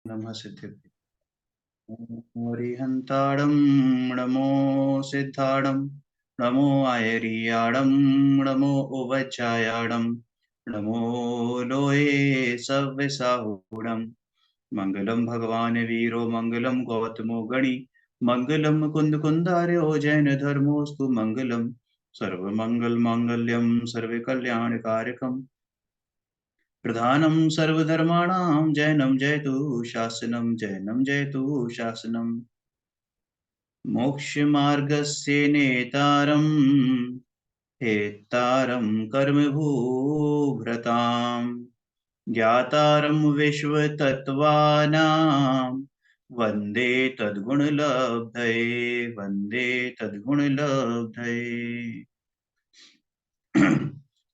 नमः सिद्धिर्भ्यो। हरिहन्ताडं नमो सिद्धाडं नमो आयरियाडं नमो उवचायाडं नमो लोये सव्यसाहूडं मङ्गलं भगवान् वीरो मङ्गलं गौतमो गणि मङ्गलं मुकुन्द कुन्दार्यो जैन धर्मोऽस्तु मङ्गलं सर्वमङ्गलमाङ्गल्यं सर्वकल्याणकारकम् प्रधानं सर्वधर्माणां जैनं जयतु शासनं जैनं जयतु शासनं मोक्षमार्गस्य नेतारं हेतारं कर्मभूभृतां ज्ञातारं विश्वतत्त्वानां वन्दे तद्गुणलब्धये वन्दे तद्गुणलब्धये।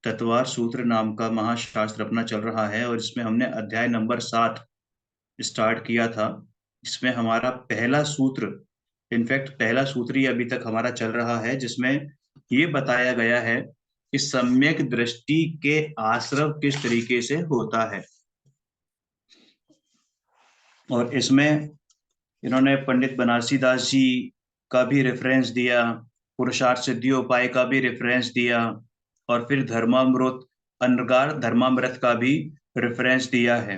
तत्वार सूत्र नाम का महाशास्त्र अपना चल रहा है और इसमें हमने अध्याय नंबर 7 स्टार्ट किया था। इसमें हमारा पहला सूत्र, इनफैक्ट पहला सूत्र ही अभी तक हमारा चल रहा है, जिसमें ये बताया गया है कि सम्यक दृष्टि के आश्रव किस तरीके से होता है। और इसमें इन्होंने पंडित बनारसी दास जी का भी रेफरेंस दिया, पुरुषार्थ सिद्धियोपाय का भी रेफरेंस दिया, और फिर धर्मामृत अनगार धर्मामृत का भी रेफरेंस दिया है।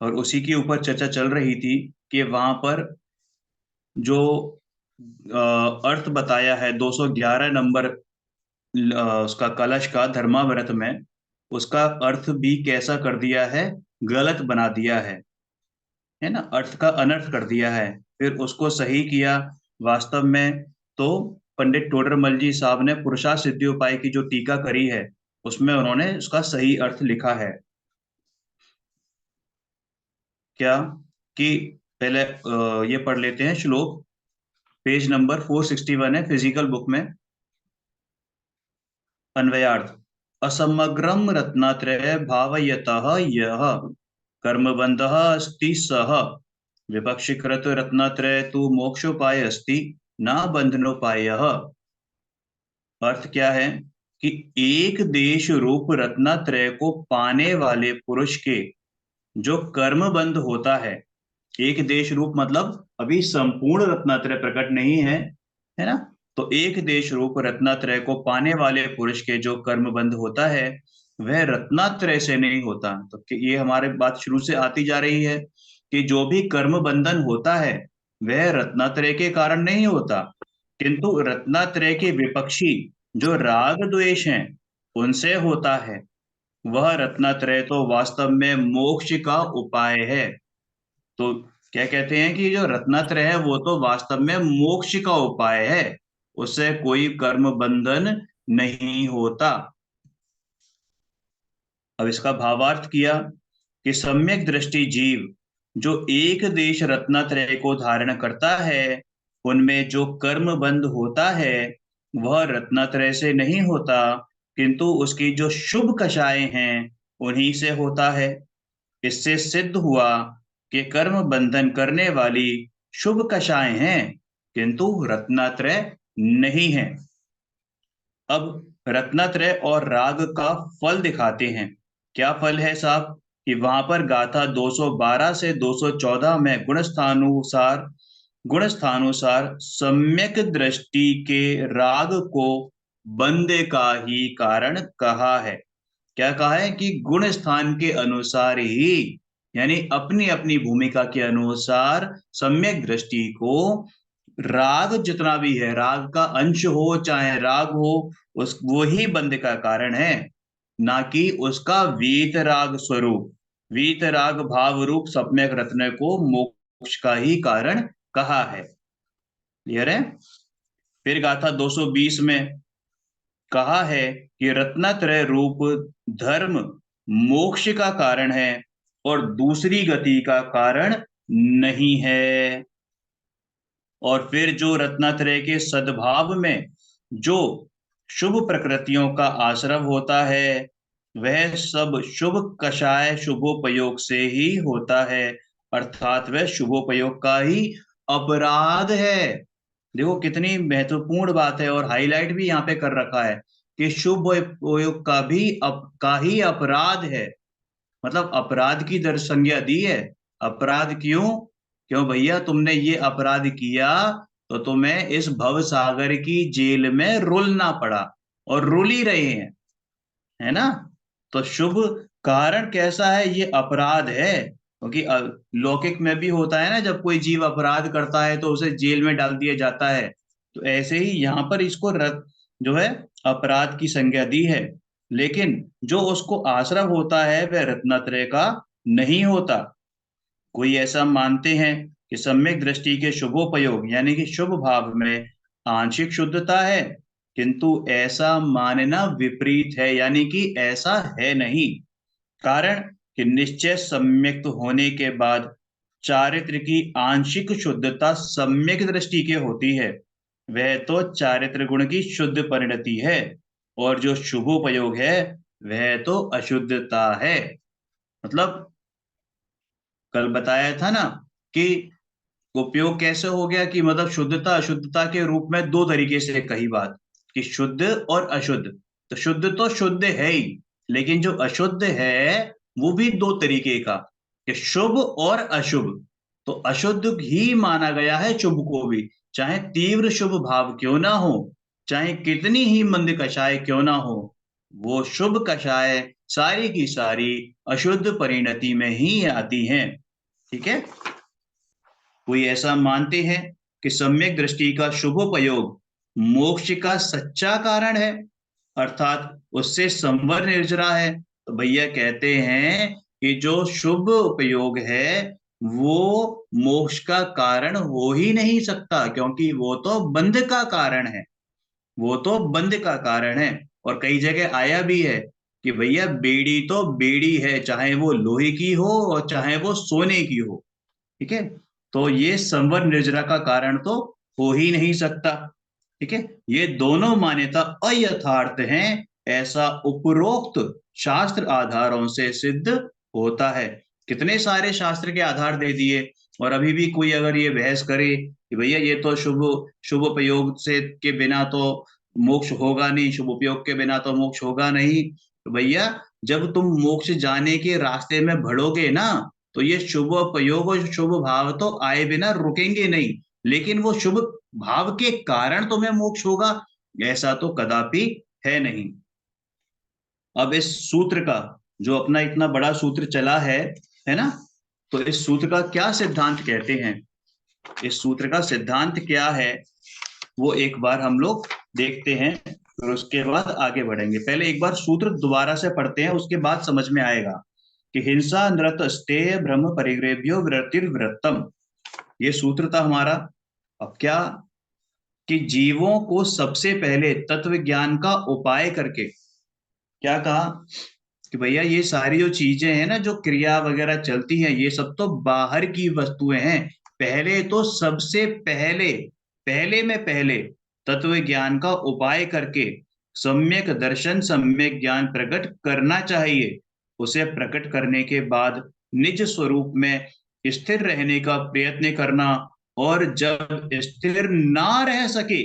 और उसी के ऊपर चर्चा चल रही थी कि वहां पर जो अर्थ बताया है 211 नंबर उसका कलश का धर्मामृत में, उसका अर्थ भी कैसा कर दिया है, गलत बना दिया है ना, अर्थ का अनर्थ कर दिया है। फिर उसको सही किया वास्तव में तो पंडित टोडरमल जी साहब ने पुरुषार्थ सिद्धियोपाय की जो टीका करी है उसमें उन्होंने उसका सही अर्थ लिखा है। क्या कि पहले ये पढ़ लेते हैं श्लोक, पेज नंबर 461 है फिजिकल बुक में। अन्वयार्थ। असमग्रम रत्नत्रय भावयतः यः कर्मबन्धः अस्ति सः विपक्षीकृत रत्नत्रय तु मोक्षोपाय अस्ति न बंधनोपायः। अर्थ क्या है कि एक देश रूप रत्नत्रय को पाने वाले पुरुष के जो कर्म बंध होता है, एक देश रूप मतलब अभी संपूर्ण रत्नत्रय प्रकट नहीं है ना, तो एक देश रूप रत्नत्रय को पाने वाले पुरुष के जो कर्म बंध होता है वह रत्नत्रय से नहीं होता। तो ये हमारे बात शुरू से आती जा रही है कि जो भी कर्म बंधन होता है वह रत्नत्रय के कारण नहीं होता, किंतु रत्नत्रय के विपक्षी जो राग द्वेष हैं उनसे होता है। वह रत्नत्रय तो वास्तव में मोक्ष का उपाय है। तो क्या कहते हैं कि जो रत्नत्रय है वो तो वास्तव में मोक्ष का उपाय है, उससे कोई कर्म बंधन नहीं होता। अब इसका भावार्थ किया कि सम्यक दृष्टि जीव जो एक देश रत्नत्रय को धारण करता है उनमें जो कर्म बंध होता है वह रत्नत्रय से नहीं होता, किंतु उसकी जो शुभ कषाएं हैं उन्हीं से होता है। इससे सिद्ध हुआ कि कर्म बंधन करने वाली शुभ कषाएं हैं किंतु रत्नत्रय नहीं है। अब रत्नत्रय और राग का फल दिखाते हैं। क्या फल है साहब कि वहां पर गाथा 212 से 214 में गुण स्थानुसार सम्यक दृष्टि के राग को बंदे का ही कारण कहा है। क्या कहा है कि गुण स्थान के अनुसार ही, यानी अपनी अपनी भूमिका के अनुसार सम्यक दृष्टि को राग जितना भी है, राग का अंश हो चाहे राग हो, उस वो ही बंध का कारण है, ना कि उसका वीत राग स्वरूप। वीत राग भाव रूप सम्यक रत्न को मोक्ष का ही कारण कहा है। क्लियर है। फिर गाथा 220 में कहा है कि रत्नत्रय रूप धर्म मोक्ष का कारण है और दूसरी गति का कारण नहीं है। और फिर जो रत्नत्रय के सद्भाव में जो शुभ प्रकृतियों का आश्रव होता है वह सब शुभ कषाय शुभोपयोग से ही होता है, अर्थात वह शुभोपयोग का ही अपराध है। देखो कितनी महत्वपूर्ण बात है, और हाईलाइट भी यहाँ पे कर रखा है कि शुभ उपयोग का ही अपराध है, मतलब अपराध की दर संज्ञा दी है। अपराध क्यों? क्यों भैया, तुमने ये अपराध किया तो तुम्हें इस भव सागर की जेल में रुलना पड़ा, और रुल ही रहे हैं, है ना? तो शुभ कारण कैसा है? ये अपराध है, क्योंकि लौकिक में भी होता है ना, जब कोई जीव अपराध करता है तो उसे जेल में डाल दिया जाता है। तो ऐसे ही यहाँ पर इसको जो है अपराध की संज्ञा दी है। लेकिन जो उसको आश्रय होता है वह रत्नत्रय का नहीं होता। कोई ऐसा मानते हैं कि सम्यक दृष्टि के शुभोपयोग यानी कि शुभ भाव में आंशिक शुद्धता है, किंतु ऐसा मानना विपरीत है, यानी कि ऐसा है नहीं। कारण कि निश्चय सम्यक्त होने के बाद चारित्र की आंशिक शुद्धता सम्यक दृष्टि के होती है, वह तो चारित्र गुण की शुद्ध परिणति है, और जो शुभोपयोग है वह तो अशुद्धता है। मतलब कल बताया था ना कि उपयोग कैसे हो गया, कि मतलब शुद्धता अशुद्धता के रूप में दो तरीके से कही बात, कि शुद्ध और अशुद्ध। तो शुद्ध तो शुद्ध है ही, लेकिन जो अशुद्ध है वो भी दो तरीके का, कि शुभ और अशुभ। तो अशुद्ध ही माना गया है शुभ को भी, चाहे तीव्र शुभ भाव क्यों ना हो, चाहे कितनी ही मंद कषाय क्यों ना हो, वो शुभ कषाय सारी की सारी अशुद्ध परिणति में ही आती हैं। ठीक है? कोई ऐसा मानते हैं कि सम्यक दृष्टि का शुभोपयोग मोक्ष का सच्चा कारण है, अर्थात उससे संवर निर्जरा है। तो भैया कहते हैं कि जो शुभ उपयोग है वो मोक्ष का कारण हो ही नहीं सकता, क्योंकि वो तो बंध का कारण है, वो तो बंध का कारण है। और कई जगह आया भी है कि भैया बेड़ी तो बेड़ी है, चाहे वो लोहे की हो और चाहे वो सोने की हो। ठीक है? तो ये संवर निर्जरा का कारण तो हो ही नहीं सकता। ठीक है? ये दोनों मान्यता अयथार्थ हैं, ऐसा उपरोक्त शास्त्र आधारों से सिद्ध होता है। कितने सारे शास्त्र के आधार दे दिए, और अभी भी कोई अगर ये बहस करे कि भैया ये तो शुभ शुभ उपयोग से के बिना तो मोक्ष होगा नहीं, शुभ उपयोग के बिना तो मोक्ष होगा नहीं। तो भैया जब तुम मोक्ष जाने के रास्ते में बढ़ोगे ना, तो ये शुभ उपयोग और शुभ भाव तो आए बिना रुकेंगे नहीं, लेकिन वो शुभ भाव के कारण तुम्हें मोक्ष होगा, ऐसा तो कदापि है नहीं। अब इस सूत्र का, जो अपना इतना बड़ा सूत्र चला है ना, तो इस सूत्र का क्या सिद्धांत कहते हैं, इस सूत्र का सिद्धांत क्या है, वो एक बार हम लोग देखते हैं, फिर उसके बाद आगे बढ़ेंगे। पहले एक बार सूत्र दोबारा से पढ़ते हैं, उसके बाद समझ में आएगा कि हिंसा नृत स्तेय ब्रह्म परिग्रहभ्यो वृत्तिर्वृत्तम, ये सूत्र था हमारा। अब क्या, कि जीवों को सबसे पहले तत्व ज्ञान का उपाय करके क्या कहा, कि भैया ये सारी जो चीजें हैं ना, जो क्रिया वगैरह चलती हैं, ये सब तो बाहर की वस्तुएं हैं। पहले तो सबसे पहले, पहले में पहले तत्व ज्ञान का उपाय करके सम्यक दर्शन सम्यक ज्ञान प्रकट करना चाहिए। उसे प्रकट करने के बाद निज स्वरूप में स्थिर रहने का प्रयत्न करना, और जब स्थिर ना रह सके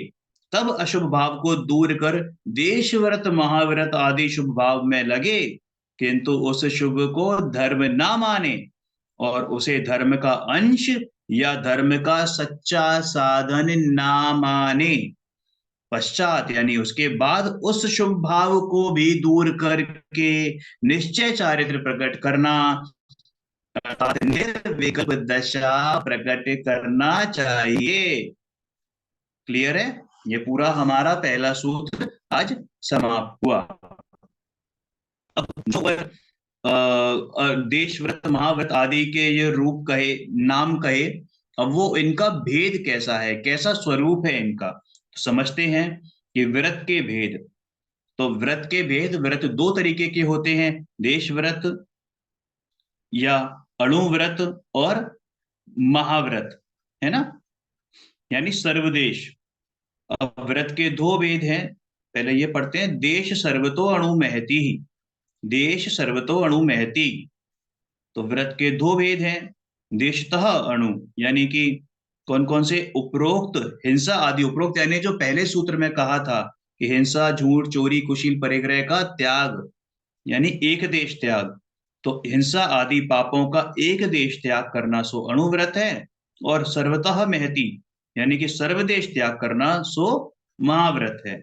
तब अशुभ भाव को दूर कर देश व्रत महाव्रत आदि शुभ भाव में लगे, किंतु उस शुभ को धर्म ना माने, और उसे धर्म का अंश या धर्म का सच्चा साधन ना माने। पश्चात यानी उसके बाद उस शुभ भाव को भी दूर करके निश्चय चारित्र प्रकट करना, अर्थात निर्विकल्प दशा प्रकट करना चाहिए। क्लियर है? ये पूरा हमारा पहला सूत्र आज समाप्त हुआ। अब जो देश व्रत महाव्रत आदि के ये रूप कहे, नाम कहे, अब वो इनका भेद कैसा है, कैसा स्वरूप है इनका, तो समझते हैं कि व्रत के भेद। तो व्रत के भेद, व्रत दो तरीके के होते हैं, देश व्रत या अणु व्रत और महाव्रत, है ना, यानी सर्वदेश। अब व्रत के दो भेद हैं, पहले ये पढ़ते हैं, देश सर्वतो अणु महति ही, देश सर्वतो अणु महति। तो व्रत के दो भेद हैं, देशतः अणु, यानी कि कौन कौन से, उपरोक्त हिंसा आदि, उपरोक्त यानी जो पहले सूत्र में कहा था कि हिंसा झूठ चोरी कुशील परिग्रह का त्याग, यानी एक देश त्याग। तो हिंसा आदि पापों का एक देश त्याग करना सो अणुव्रत है, और सर्वतः महति यानी कि सर्वदेश त्याग करना सो महाव्रत है।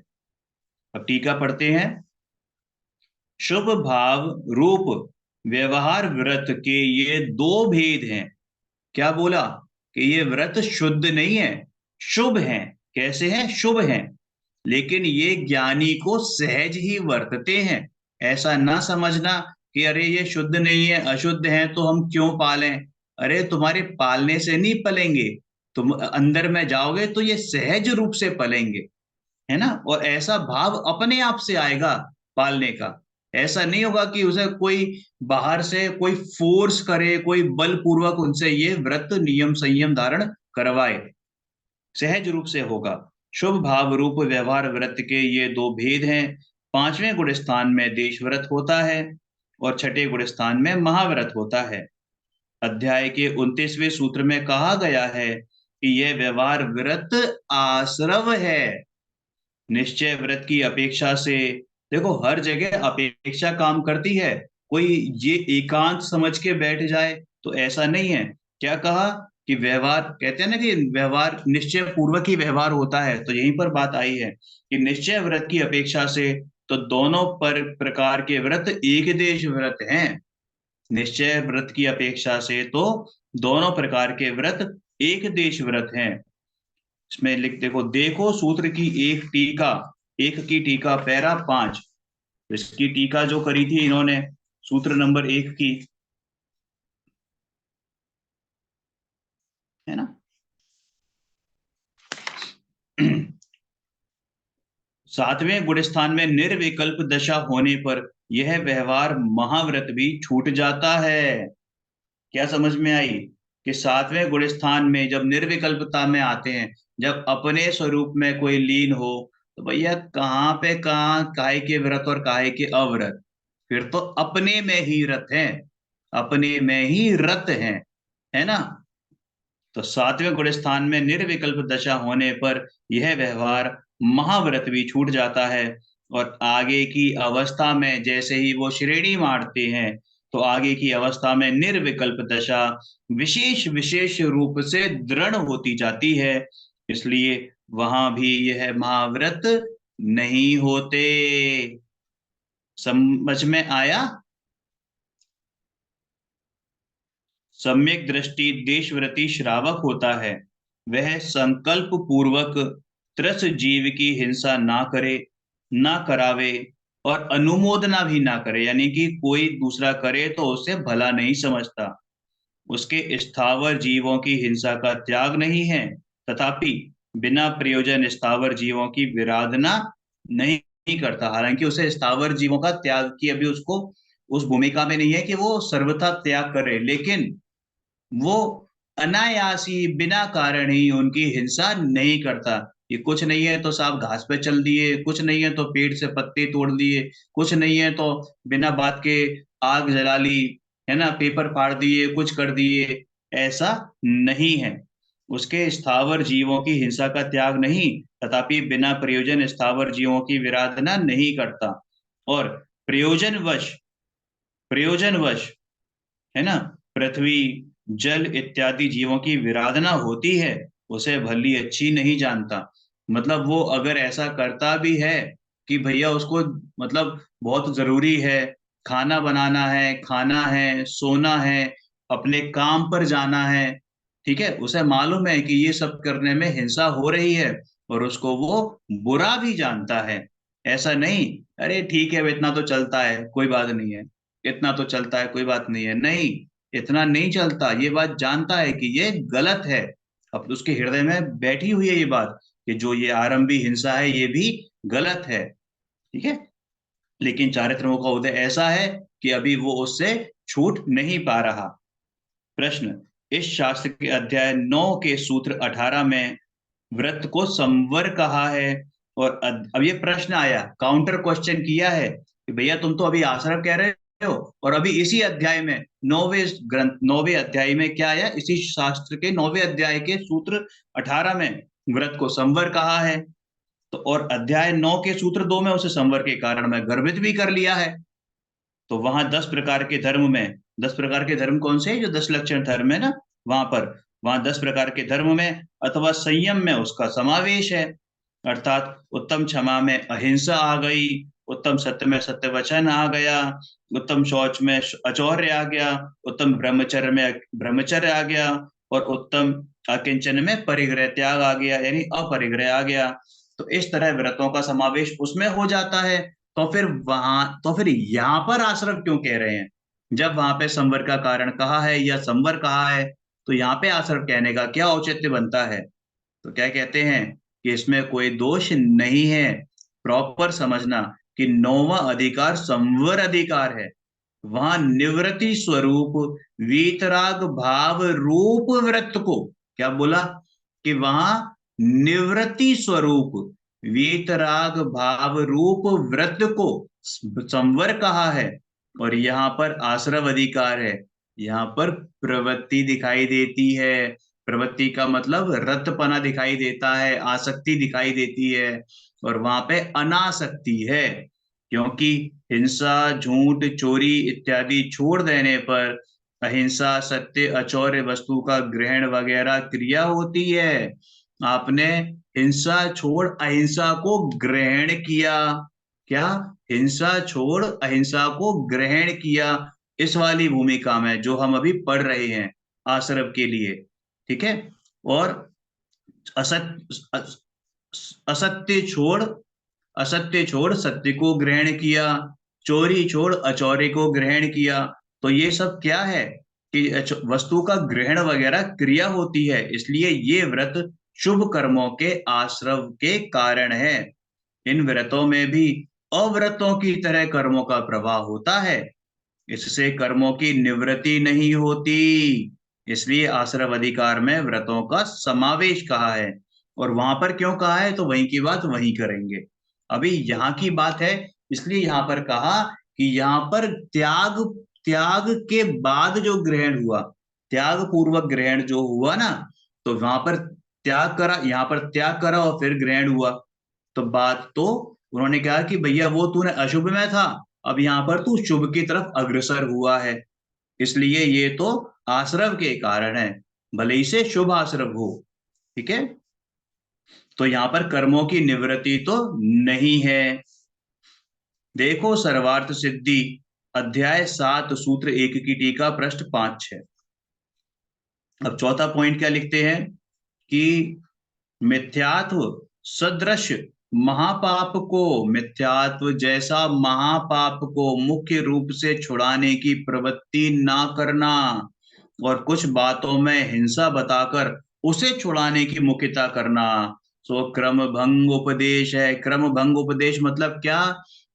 अब टीका पढ़ते हैं। शुभ भाव रूप व्यवहार व्रत के ये दो भेद हैं। क्या बोला? कि ये व्रत शुद्ध नहीं है, शुभ है। कैसे हैं? शुभ हैं, लेकिन ये ज्ञानी को सहज ही वर्तते हैं। ऐसा ना समझना कि अरे ये शुद्ध नहीं है, अशुद्ध है तो हम क्यों पालें। अरे तुम्हारे पालने से नहीं पलेंगे, तुम अंदर में जाओगे तो ये सहज रूप से पलेंगे, है ना। और ऐसा भाव अपने आप से आएगा पालने का। ऐसा नहीं होगा कि उसे कोई बाहर से कोई फोर्स करे, कोई बलपूर्वक उनसे ये व्रत नियम संयम धारण करवाए। सहज रूप से होगा। शुभ भाव रूप व्यवहार व्रत के ये दो भेद हैं। पांचवें गुण स्थान में देश व्रत होता है और छठे गुण स्थान में महाव्रत होता है। अध्याय के 29वें सूत्र में कहा गया है कि यह व्यवहार व्रत आश्रव है, निश्चय व्रत की अपेक्षा से। देखो, हर जगह अपेक्षा काम करती है। कोई ये एकांत समझ के बैठ जाए तो ऐसा नहीं है। क्या कहा? कि व्यवहार, कहते हैं ना कि व्यवहार निश्चय पूर्वक ही व्यवहार होता है, तो यहीं पर बात आई है कि निश्चय व्रत की अपेक्षा से तो दोनों पर प्रकार के व्रत एक देश व्रत हैं। निश्चय व्रत की अपेक्षा से तो दोनों प्रकार के व्रत एक देश व्रत हैं। इसमें लिख देखो, देखो सूत्र की एक टीका, एक की टीका पैरा 5। इसकी टीका जो करी थी इन्होंने सूत्र नंबर 1 की, है ना। सातवें गुण स्थान में निर्विकल्प दशा होने पर यह व्यवहार महाव्रत भी छूट जाता है। क्या समझ में आई? कि सातवें गुण स्थान में जब निर्विकल्पता में आते हैं, जब अपने स्वरूप में कोई लीन हो, तो भैया कहाँ पे कहाँ काहे के व्रत और काहे के अव्रत। फिर तो अपने में ही रत है, अपने में ही रत है ना। तो सातवें गुण स्थान में निर्विकल्प दशा होने पर यह व्यवहार महाव्रत भी छूट जाता है। और आगे की अवस्था में जैसे ही वो श्रेणी मारते हैं, तो आगे की अवस्था में निर्विकल्प दशा विशेष विशेष रूप से दृढ़ होती जाती है। इसलिए वहां भी यह महाव्रत नहीं होते। समझ में आया? सम्यक दृष्टि देशव्रती श्रावक होता है। वह संकल्प पूर्वक त्रस जीव की हिंसा ना करे, ना करावे, और अनुमोदना भी ना करे, यानी कि कोई दूसरा करे तो उसे भला नहीं समझता। उसके स्थावर जीवों की हिंसा का त्याग नहीं है, तथापि बिना प्रयोजन स्थावर जीवों की विराधना नहीं करता। हालांकि उसे स्थावर जीवों का त्याग की अभी उसको उस भूमिका में नहीं है कि वो सर्वथा त्याग करे, लेकिन वो अनायासी बिना कारण ही उनकी हिंसा नहीं करता। ये कुछ नहीं है तो साहब घास पे चल दिए, कुछ नहीं है तो पेड़ से पत्ते तोड़ दिए, कुछ नहीं है तो बिना बात के आग जला ली, है ना, पेपर फाड़ दिए, कुछ कर दिए। ऐसा नहीं है। उसके स्थावर जीवों की हिंसा का त्याग नहीं, तथापि बिना प्रयोजन स्थावर जीवों की विराधना नहीं करता। और प्रयोजनवश, प्रयोजनवश, है ना, पृथ्वी जल इत्यादि जीवों की विराधना होती है, उसे भली अच्छी नहीं जानता। मतलब वो अगर ऐसा करता भी है कि भैया उसको मतलब बहुत जरूरी है, खाना बनाना है, खाना है, सोना है, अपने काम पर जाना है, ठीक है, उसे मालूम है कि ये सब करने में हिंसा हो रही है, और उसको वो बुरा भी जानता है। ऐसा नहीं, अरे ठीक है इतना तो चलता है कोई बात नहीं है, इतना तो चलता है कोई बात नहीं है, नहीं, इतना नहीं चलता। ये बात जानता है कि ये गलत है। अब उसके हृदय में बैठी हुई है ये बात कि जो ये आरंभी हिंसा है ये भी गलत है, ठीक है। लेकिन चारित्र्यों का उदय ऐसा है कि अभी वो उससे छूट नहीं पा रहा। प्रश्न, इस शास्त्र के अध्याय 9 के सूत्र 18 में व्रत को संवर कहा है। और अब ये प्रश्न आया, काउंटर क्वेश्चन किया है कि भैया तुम तो अभी आश्रम कह रहे हो, और अभी इसी अध्याय में 9वें ग्रंथ 9वें अध्याय में क्या आया, इसी शास्त्र के 9वें अध्याय के सूत्र 18 में व्रत को संवर कहा है। तो और अध्याय 9 के सूत्र 2 में उसे संवर के कारण में गर्भित भी कर लिया है। तो वहां 10 प्रकार के धर्म में, 10 प्रकार के धर्म कौन से हैं? जो 10 लक्षण धर्म है ना, वहां पर, वहां 10 प्रकार के धर्म में अथवा संयम में उसका समावेश है। अर्थात उत्तम क्षमा में अहिंसा आ गई, उत्तम सत्य में सत्य वचन आ गया, उत्तम शौच में अचौर्य आ गया, उत्तम ब्रह्मचर्य में ब्रह्मचर्य आ गया, और उत्तम अकिंचन में परिग्रह त्याग आ गया, यानी अपरिग्रह आ गया। तो इस तरह व्रतों का समावेश उसमें हो जाता है। तो फिर यहाँ पर आश्रव क्यों कह रहे हैं? जब वहां पे संवर का कारण कहा है या संवर कहा है, तो यहाँ पे आश्रव कहने का क्या औचित्य बनता है? तो क्या कहते हैं कि इसमें कोई दोष नहीं है। प्रॉपर समझना कि नौवां अधिकार संवर अधिकार है। वहां निवृत्ति स्वरूप वीतराग भाव रूप व्रत को, क्या बोला? कि वहां निवृत्ति स्वरूप वीतराग भाव रूप व्रत को संवर कहा है। और यहाँ पर आश्रव अधिकार है। यहाँ पर प्रवृत्ति दिखाई देती है। प्रवृत्ति का मतलब रतपना दिखाई देता है, आसक्ति दिखाई देती है, और वहां पे अनासक्ति है। क्योंकि हिंसा, झूठ, चोरी इत्यादि छोड़ देने पर अहिंसा, सत्य, अचौर्य वस्तु का ग्रहण वगैरह क्रिया होती है। आपने हिंसा छोड़ अहिंसा को ग्रहण किया। क्या? हिंसा छोड़ अहिंसा को ग्रहण किया, इस वाली भूमिका में जो हम अभी पढ़ रहे हैं आश्रव के लिए। ठीक है। और असत्य, असत्य छोड़ असत्य छोड़ सत्य को ग्रहण किया, चोरी छोड़ अचौर्य को ग्रहण किया। तो ये सब क्या है कि वस्तु का ग्रहण वगैरह क्रिया होती है, इसलिए ये व्रत शुभ कर्मों के आश्रव के कारण है। इन व्रतों में भी अव्रतों की तरह कर्मों का प्रवाह होता है, इससे कर्मों की निवृत्ति नहीं होती। इसलिए आश्रव अधिकार में व्रतों का समावेश कहा है। और वहां पर क्यों कहा है, तो वहीं की बात वहीं करेंगे। अभी यहाँ की बात है, इसलिए यहाँ पर कहा कि यहाँ पर त्याग, त्याग के बाद जो ग्रहण हुआ, त्याग पूर्वक ग्रहण जो हुआ ना, तो वहां पर त्याग करा, यहाँ पर त्याग करा और फिर ग्रहण हुआ। तो बात तो उन्होंने कहा कि भैया वो तूने अशुभ में था, अब यहाँ पर तू शुभ की तरफ अग्रसर हुआ है, इसलिए ये तो आश्रव के कारण है, भले ही से शुभ आश्रव हो। ठीक है। तो यहाँ पर कर्मों की निवृत्ति तो नहीं है। देखो सर्वार्थ सिद्धि, अध्याय 7 सूत्र 1 की टीका पृष्ठ 5-6। अब चौथा पॉइंट क्या लिखते हैं कि मिथ्यात्व सदृश महापाप को, मिथ्यात्व जैसा महापाप को मुख्य रूप से छुड़ाने की प्रवृत्ति ना करना, और कुछ बातों में हिंसा बताकर उसे छुड़ाने की मुख्यता करना, सो क्रम भंग उपदेश है। क्रम भंग उपदेश मतलब क्या?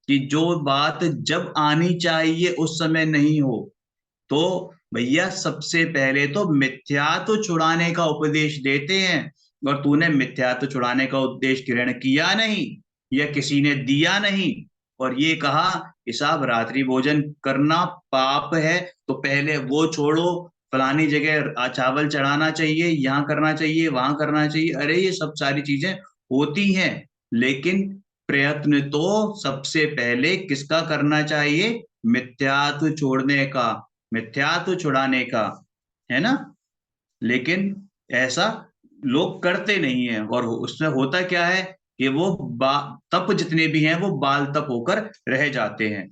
कि जो बात जब आनी चाहिए उस समय नहीं हो, तो भैया सबसे पहले तो मिथ्यात्व छुड़ाने का उपदेश देते हैं, और तूने मिथ्यात्व छुड़ाने का उपदेश ग्रहण किया नहीं, या किसी ने दिया नहीं, और ये कहा कि साहब रात्रि भोजन करना पाप है, तो पहले वो छोड़ो, फलानी जगह चावल चढ़ाना चाहिए, यहाँ करना चाहिए, वहां करना चाहिए। अरे ये सब सारी चीजें होती हैं, लेकिन प्रयत्न तो सबसे पहले किसका करना चाहिए? मिथ्यात्व छोड़ने का, मिथ्यात्व छुड़ाने का, है ना। लेकिन ऐसा लोग करते नहीं है, और उसमें होता क्या है कि वो तप जितने भी हैं वो बाल तप होकर रह जाते हैं।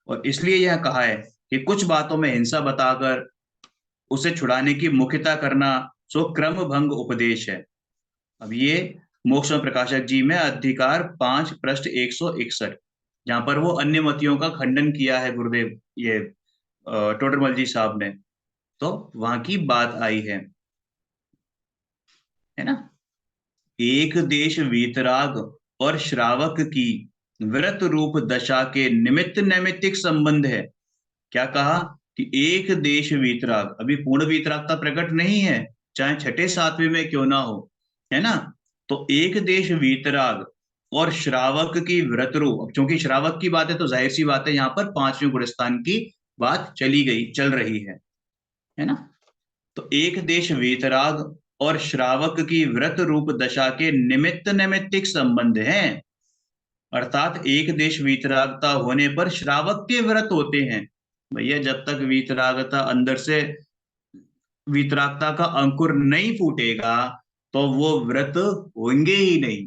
और इसलिए यह कहा है कि कुछ बातों में हिंसा बताकर उसे छुड़ाने की मुख्यता करना, सो क्रम भंग उपदेश है। अब ये मोक्ष प्रकाशक जी में अधिकार 5 पृष्ठ 161, जहां पर वो अन्य मतियों का खंडन किया है गुरुदेव, ये टोडरमल जी साहब ने, तो वहां की बात आई है ना। एक देश वीतराग और श्रावक की व्रत रूप दशा के निमित्त नैमित्तिक संबंध है। क्या कहा? कि एक देश वीतराग, अभी पूर्ण वीतरागता प्रकट नहीं है, चाहे छठे सातवें में क्यों ना हो, है ना। तो एक देश वीतराग और श्रावक की व्रत रूप, अब चूंकि श्रावक की बात है तो जाहिर सी बात है यहाँ पर पांचवें गुणस्थान की बात चली गई, चल रही है ना। तो एक देश वीतराग और श्रावक की व्रत रूप दशा के निमित्त नैमित्तिक संबंध हैं। अर्थात एक देश वीतरागता होने पर श्रावक के व्रत होते हैं। भैया जब तक वीतरागता अंदर से, वीतरागता का अंकुर नहीं फूटेगा तो वो व्रत होंगे ही नहीं,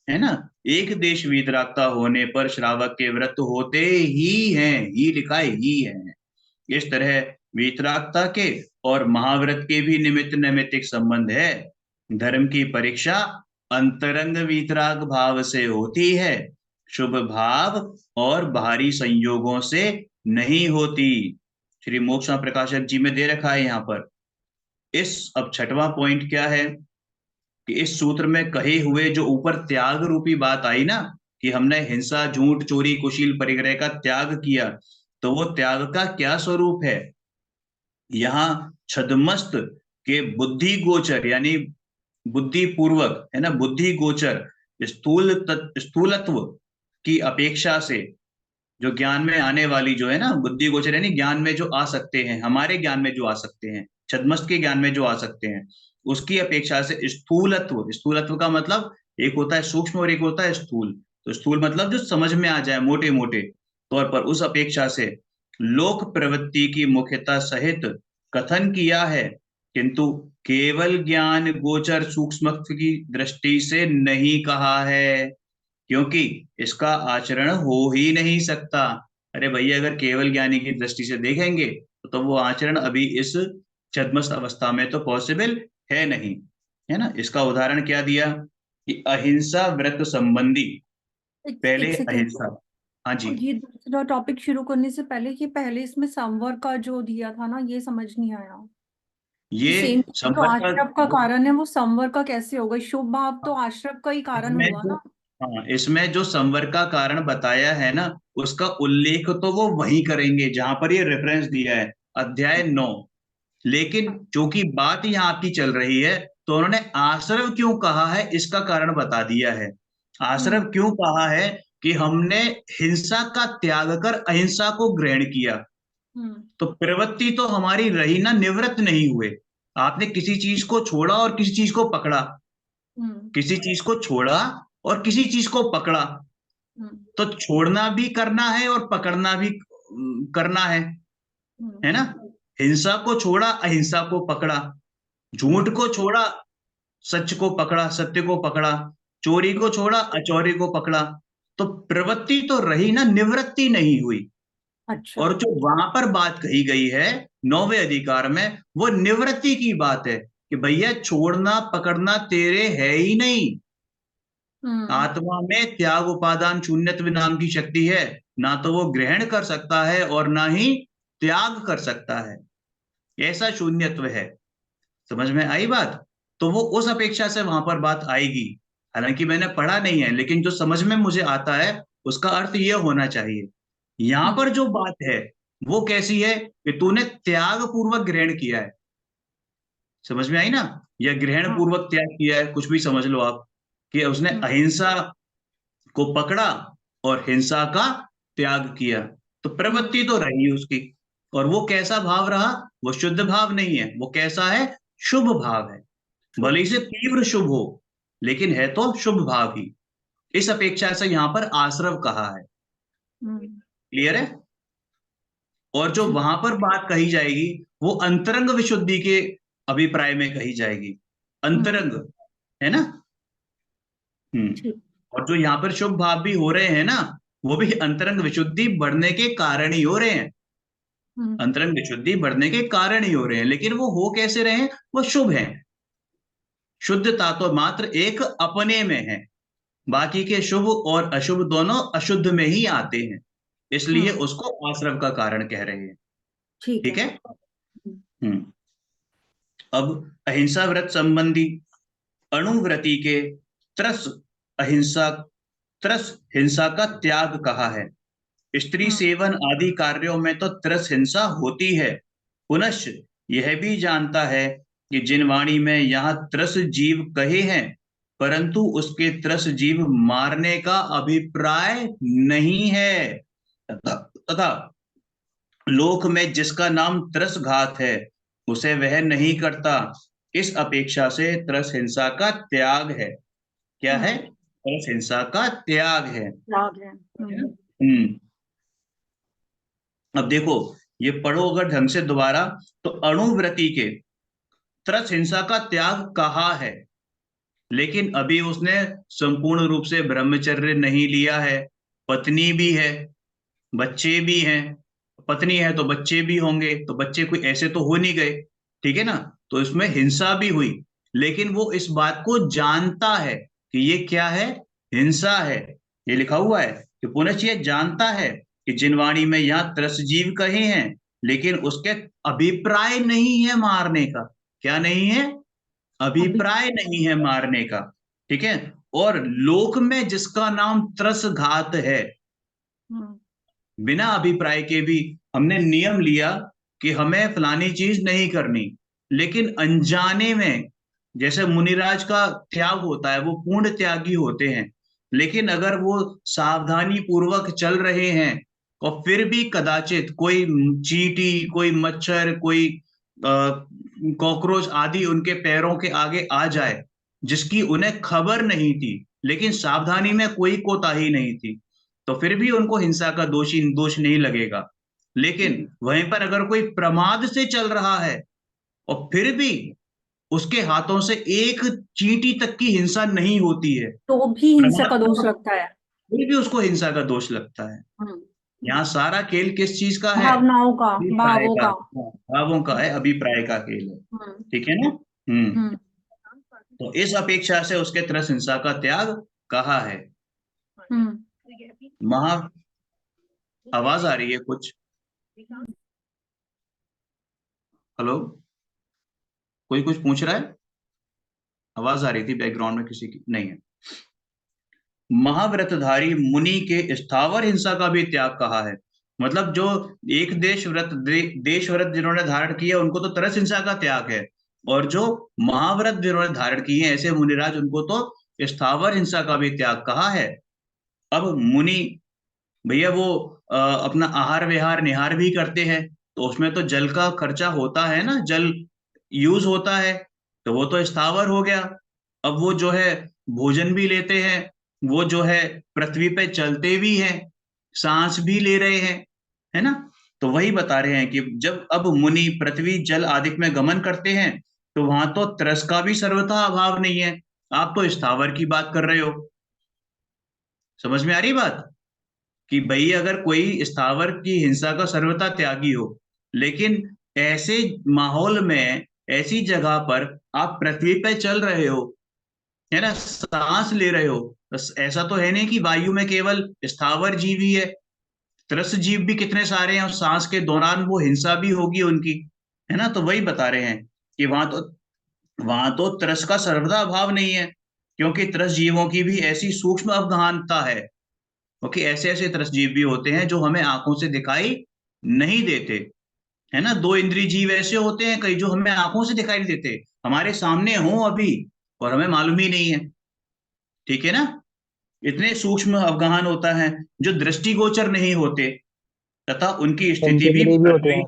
है ना। एक देश वीतरागता होने पर श्रावक के व्रत होते ही हैं, ही लिखा है, ही है। इस तरह वीतरागता के और महाव्रत के भी निमित्त नैमित्तिक संबंध है। धर्म की परीक्षा अंतरंग वीतराग भाव से होती है, शुभ भाव और बाहरी संयोगों से नहीं होती। श्री मोक्ष प्रकाशक जी में दे रखा है यहाँ पर। इस अब छठवां पॉइंट क्या है कि इस सूत्र में कहे हुए जो ऊपर त्याग रूपी बात आई ना, कि हमने हिंसा, झूठ, चोरी, कुशील, परिग्रह का त्याग किया, तो वो त्याग का क्या स्वरूप है। यहाँ छदमस्त के बुद्धि गोचर यानी बुद्धि पूर्वक, है ना, बुद्धि गोचर स्थूलत्व की अपेक्षा से जो ज्ञान में आने वाली जो है ना, बुद्धि गोचर यानी ज्ञान में जो आ सकते हैं, हमारे ज्ञान में जो आ सकते हैं, छद्मस्त के ज्ञान में जो आ सकते हैं, उसकी अपेक्षा से स्थूलत्व, स्थूलत्व का मतलब एक होता है सूक्ष्म और एक होता है स्थूल। तो स्थूल मतलब जो समझ में आ जाए मोटे मोटे तौर पर, उस अपेक्षा से लोक प्रवृत्ति की मुख्यता सहित कथन किया है, किंतु केवल ज्ञान गोचर सूक्ष्म की दृष्टि से नहीं कहा है, क्योंकि इसका आचरण हो ही नहीं सकता। अरे भैया अगर केवल ज्ञानी की दृष्टि से देखेंगे तो वो आचरण अभी इस छद्मस्त अवस्था में तो पॉसिबल है नहीं, है ना। इसका उदाहरण क्या दिया कि अहिंसा व्रत संबंधी, पहले एक सेकेंड। अहिंसा। हाँ जी। और ये दूसरा टॉपिक शुरू करने से पहले, ये पहले इसमें संवर का जो दिया था ना, ये समझ नहीं आया कि ये सेम जो संवर्त का, आश्रव का कारण है वो संवर का कैसे होगा। शुभ भाव तो आश्रव का ही कारण इसमें हुआ जो, ना। हाँ इसमें जो संवर का कारण बताया है ना, उसका उल्लेख तो वो वही करेंगे जहां पर ये रेफरेंस दिया है, अध्याय 9। लेकिन चूंकि बात यहाँ आपकी चल रही है, तो उन्होंने आश्रव क्यों कहा है इसका कारण बता दिया है। हम्म। आश्रव क्यों कहा है कि हमने हिंसा का त्याग कर अहिंसा को ग्रहण किया, हम्म। तो प्रवृत्ति तो हमारी रही ना, निवृत्त नहीं हुए। आपने किसी चीज को छोड़ा और किसी चीज को पकड़ा, हम्म। किसी चीज को छोड़ा और किसी चीज को पकड़ा, हम्म। तो छोड़ना भी करना है और पकड़ना भी करना है हम्म। ना। हिंसा को छोड़ा, अहिंसा को पकड़ा, झूठ को छोड़ा, सच को पकड़ा, सत्य को पकड़ा, चोरी को छोड़ा, अचोरी को पकड़ा। तो प्रवृत्ति तो रही ना, निवृत्ति नहीं हुई। अच्छा। और जो वहां पर बात कही गई है 9वें अधिकार में, वो निवृत्ति की बात है कि भैया छोड़ना पकड़ना तेरे है ही नहीं। हम्म। आत्मा में त्याग उपादान शून्यत्व नाम की शक्ति है, ना तो वो ग्रहण कर सकता है और ना ही त्याग कर सकता है, ऐसा शून्यत्व है। समझ में आई बात। तो वो उस अपेक्षा से वहां पर बात आएगी। हालांकि मैंने पढ़ा नहीं है, लेकिन जो समझ में मुझे आता है उसका अर्थ ये होना चाहिए। यहां हम्म। पर जो बात है वो कैसी है कि तूने त्याग पूर्वक ग्रहण किया है। समझ में आई ना, या ग्रहण हाँ। पूर्वक त्याग किया है, कुछ भी समझ लो आप, कि उसने हम्म। अहिंसा को पकड़ा और हिंसा का त्याग किया। तो हम्म। प्रवृत्ति तो रही उसकी, और वो कैसा भाव रहा, वो शुद्ध भाव नहीं है, वो कैसा है, शुभ भाव है। शुभ। भले ही से तीव्र शुभ हो, लेकिन है तो शुभ भाव ही। इस अपेक्षा से यहां पर आश्रव कहा है। हम्म। क्लियर है। और जो ठीक। वहां पर बात कही जाएगी वो अंतरंग विशुद्धि के अभिप्राय में कही जाएगी। हम्म। अंतरंग, है ना। ठीक। और जो यहाँ पर शुभ भाव भी हो रहे हैं ना, वो भी अंतरंग विशुद्धि बढ़ने के कारण ही हो रहे हैं। हम्म। अंतरंग विशुद्धि बढ़ने के कारण ही हो रहे हैं, लेकिन वो हो कैसे रहे हैं, वो शुभ हैं। शुद्धता तो मात्र एक अपने में है, बाकी के शुभ और अशुभ दोनों अशुद्ध में ही आते हैं, इसलिए हम्म। उसको आश्रव का कारण कह रहे हैं। ठीक है। ठीक है। हम्म। अब अहिंसा व्रत संबंधी अणुव्रति के त्रस अहिंसा, त्रस हिंसा का त्याग कहा है। स्त्री हम्म। सेवन आदि कार्यों में तो त्रस हिंसा होती है। पुनश्च यह भी जानता है कि जिन वाणी में यहाँ त्रस जीव कहे हैं, परंतु उसके त्रस जीव मारने का अभिप्राय नहीं है, तथा लोक में जिसका नाम त्रस घात है उसे वह नहीं करता। इस अपेक्षा से त्रस हिंसा का त्याग है। क्या है, हम्म। तरस हिंसा का त्याग है। त्याग है। हम्म। अब देखो, ये पढ़ो अगर ढंग से दोबारा, तो अणुव्रति के तरस हिंसा का त्याग कहा है, लेकिन अभी उसने संपूर्ण रूप से ब्रह्मचर्य नहीं लिया है। पत्नी भी है, बच्चे भी हैं। पत्नी है तो बच्चे भी होंगे, तो बच्चे कोई ऐसे तो हो नहीं गए, ठीक है ना। तो इसमें हिंसा भी हुई, लेकिन वो इस बात को जानता है कि ये क्या है, हिंसा है। ये लिखा हुआ है कि पुनश्च ये जानता है कि जिनवाणी में यहाँ त्रसजीव कहे हैं, लेकिन उसके अभिप्राय नहीं है मारने का। क्या नहीं है? अभी। अभिप्राय नहीं है मारने का। ठीक है। और लोक में जिसका नाम त्रसघात है, हम्म। बिना अभिप्राय के भी हमने नियम लिया कि हमें फलानी चीज नहीं करनी, लेकिन अनजाने में, जैसे मुनिराज का त्याग होता है, वो पूर्ण त्यागी होते हैं, लेकिन अगर वो सावधानी पूर्वक चल रहे हैं और फिर भी कदाचित कोई चींटी, कोई मच्छर, कोई कॉकरोच आदि उनके पैरों के आगे आ जाए, जिसकी उन्हें खबर नहीं थी, लेकिन सावधानी में कोई कोताही नहीं थी, तो फिर भी उनको हिंसा का दोष नहीं लगेगा। लेकिन वहीं पर अगर कोई प्रमाद से चल रहा है और फिर भी उसके हाथों से एक चींटी तक की हिंसा नहीं होती है, तो भी हिंसा प्रमाद का से, दोष लगता है। फिर भी उसको हिंसा का दोष लगता है। हम्म। यहाँ सारा खेल किस चीज का है? भावनाओं का, अभिप्राय भावों का। का। हाँ, भावों का है, अभिप्राय का खेल है। हम्म। ठीक है ना। हम्म। हम्म। तो इस अपेक्षा से उसके तरस हिंसा का त्याग कहा है। हम्म। महा आवाज आ रही है कुछ? हेलो? कोई कुछ पूछ रहा है? आवाज आ रही थी बैकग्राउंड में किसी की, नहीं है। महाव्रतधारी मुनि के स्थावर हिंसा का भी त्याग कहा है। मतलब जो एक देश व्रत जिन्होंने धारण किया उनको तो तरस हिंसा का त्याग है, और जो महाव्रत जिन्होंने धारण किए हैं ऐसे मुनिराज, उनको तो स्थावर हिंसा का भी त्याग कहा है। अब मुनि भैया वो अपना आहार विहार निहार भी करते हैं, तो उसमें तो जल का खर्चा होता है ना, जल यूज होता है, तो वो तो स्थावर हो गया। अब वो जो है भोजन भी लेते हैं, वो जो है पृथ्वी पे चलते भी हैं, सांस भी ले रहे हैं, है ना। तो वही बता रहे हैं कि जब अब मुनि पृथ्वी जल आदि में गमन करते हैं, तो वहां तो त्रस का भी सर्वथा अभाव नहीं है। आप तो स्थावर की बात कर रहे हो। समझ में आ रही बात? कि भाई अगर कोई स्थावर की हिंसा का सर्वथा त्यागी हो, लेकिन ऐसे माहौल में, ऐसी जगह पर आप पृथ्वी पे चल रहे हो, है ना, सांस ले रहे हो, बस ऐसा तो है नहीं कि वायु में केवल स्थावर जीव ही है, त्रस जीव भी कितने सारे हैं, और सांस के दौरान वो हिंसा भी होगी उनकी, है ना। तो वही बता रहे हैं कि वहां तो त्रस का सर्वथा अभाव नहीं है, क्योंकि त्रस जीवों की भी ऐसी सूक्ष्म अवगहनता है, क्योंकि ऐसे ऐसे त्रसजीव भी होते हैं जो हमें आंखों से दिखाई नहीं देते, है ना। दो इंद्रिय जीव ऐसे होते हैं कई जो हमें आंखों से दिखाई नहीं देते, हमारे सामने हो अभी और हमें मालूम ही नहीं है। ठीक है ना। इतने सूक्ष्म अवगाहन होता है जो दृष्टिगोचर नहीं होते, तथा उनकी स्थिति भी पंचेंद्रिय भी होते पृथ्वी। हैं।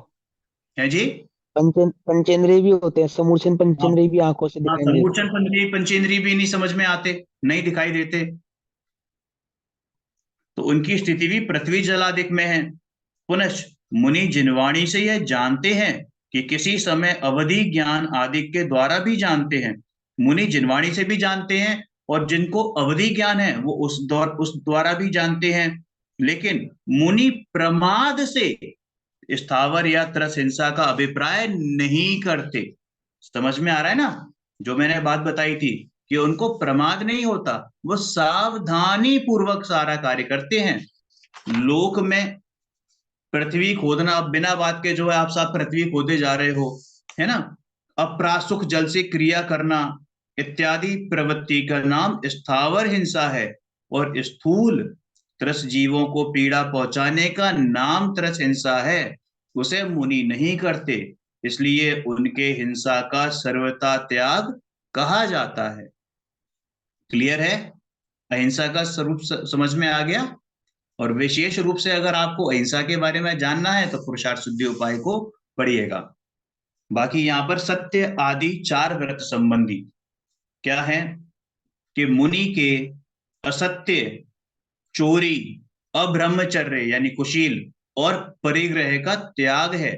है जी। पंचेंद्रिय भी होते हैं, समूर्छन हाँ। पंचेंद्रिय भी आंखों से हाँ, दिखाई नहीं देते। समूर्छन पंचेंद्रिय भी नहीं समझ में आते, नहीं दिखाई देते, तो उनकी स्थिति भी पृथ्वी जलादिक में है। पुनश्च मुनि जिनवाणी से यह जानते हैं कि किसी समय अवधि ज्ञान आदि के द्वारा भी जानते हैं। मुनि जिनवाणी से भी जानते हैं, और जिनको अवधि ज्ञान है वो उस द्वारा भी जानते हैं, लेकिन मुनि प्रमाद से स्थावर या त्रस हिंसा का अभिप्राय नहीं करते। समझ में आ रहा है ना? जो मैंने बात बताई थी कि उनको प्रमाद नहीं होता, वो सावधानी पूर्वक सारा कार्य करते हैं। लोक में पृथ्वी खोदना, अब बिना बात के जो है आप साथ पृथ्वी खोदे जा रहे हो, है ना, अप्रासुक जल से क्रिया करना इत्यादि प्रवृत्ति का नाम स्थावर हिंसा है, और स्थूल त्रस जीवों को पीड़ा पहुंचाने का नाम त्रस हिंसा है, उसे मुनि नहीं करते, इसलिए उनके हिंसा का सर्वथा त्याग कहा जाता है। क्लियर है? अहिंसा का स्वरूप समझ में आ गया। और विशेष रूप से अगर आपको अहिंसा के बारे में जानना है तो पुरुषार्थ शुद्धि उपाय को पढ़िएगा। बाकी यहाँ पर सत्य आदि चार व्रत संबंधी क्या है कि मुनि के असत्य, चोरी, अब्रह्मचर्य यानी कुशील और परिग्रह का त्याग है।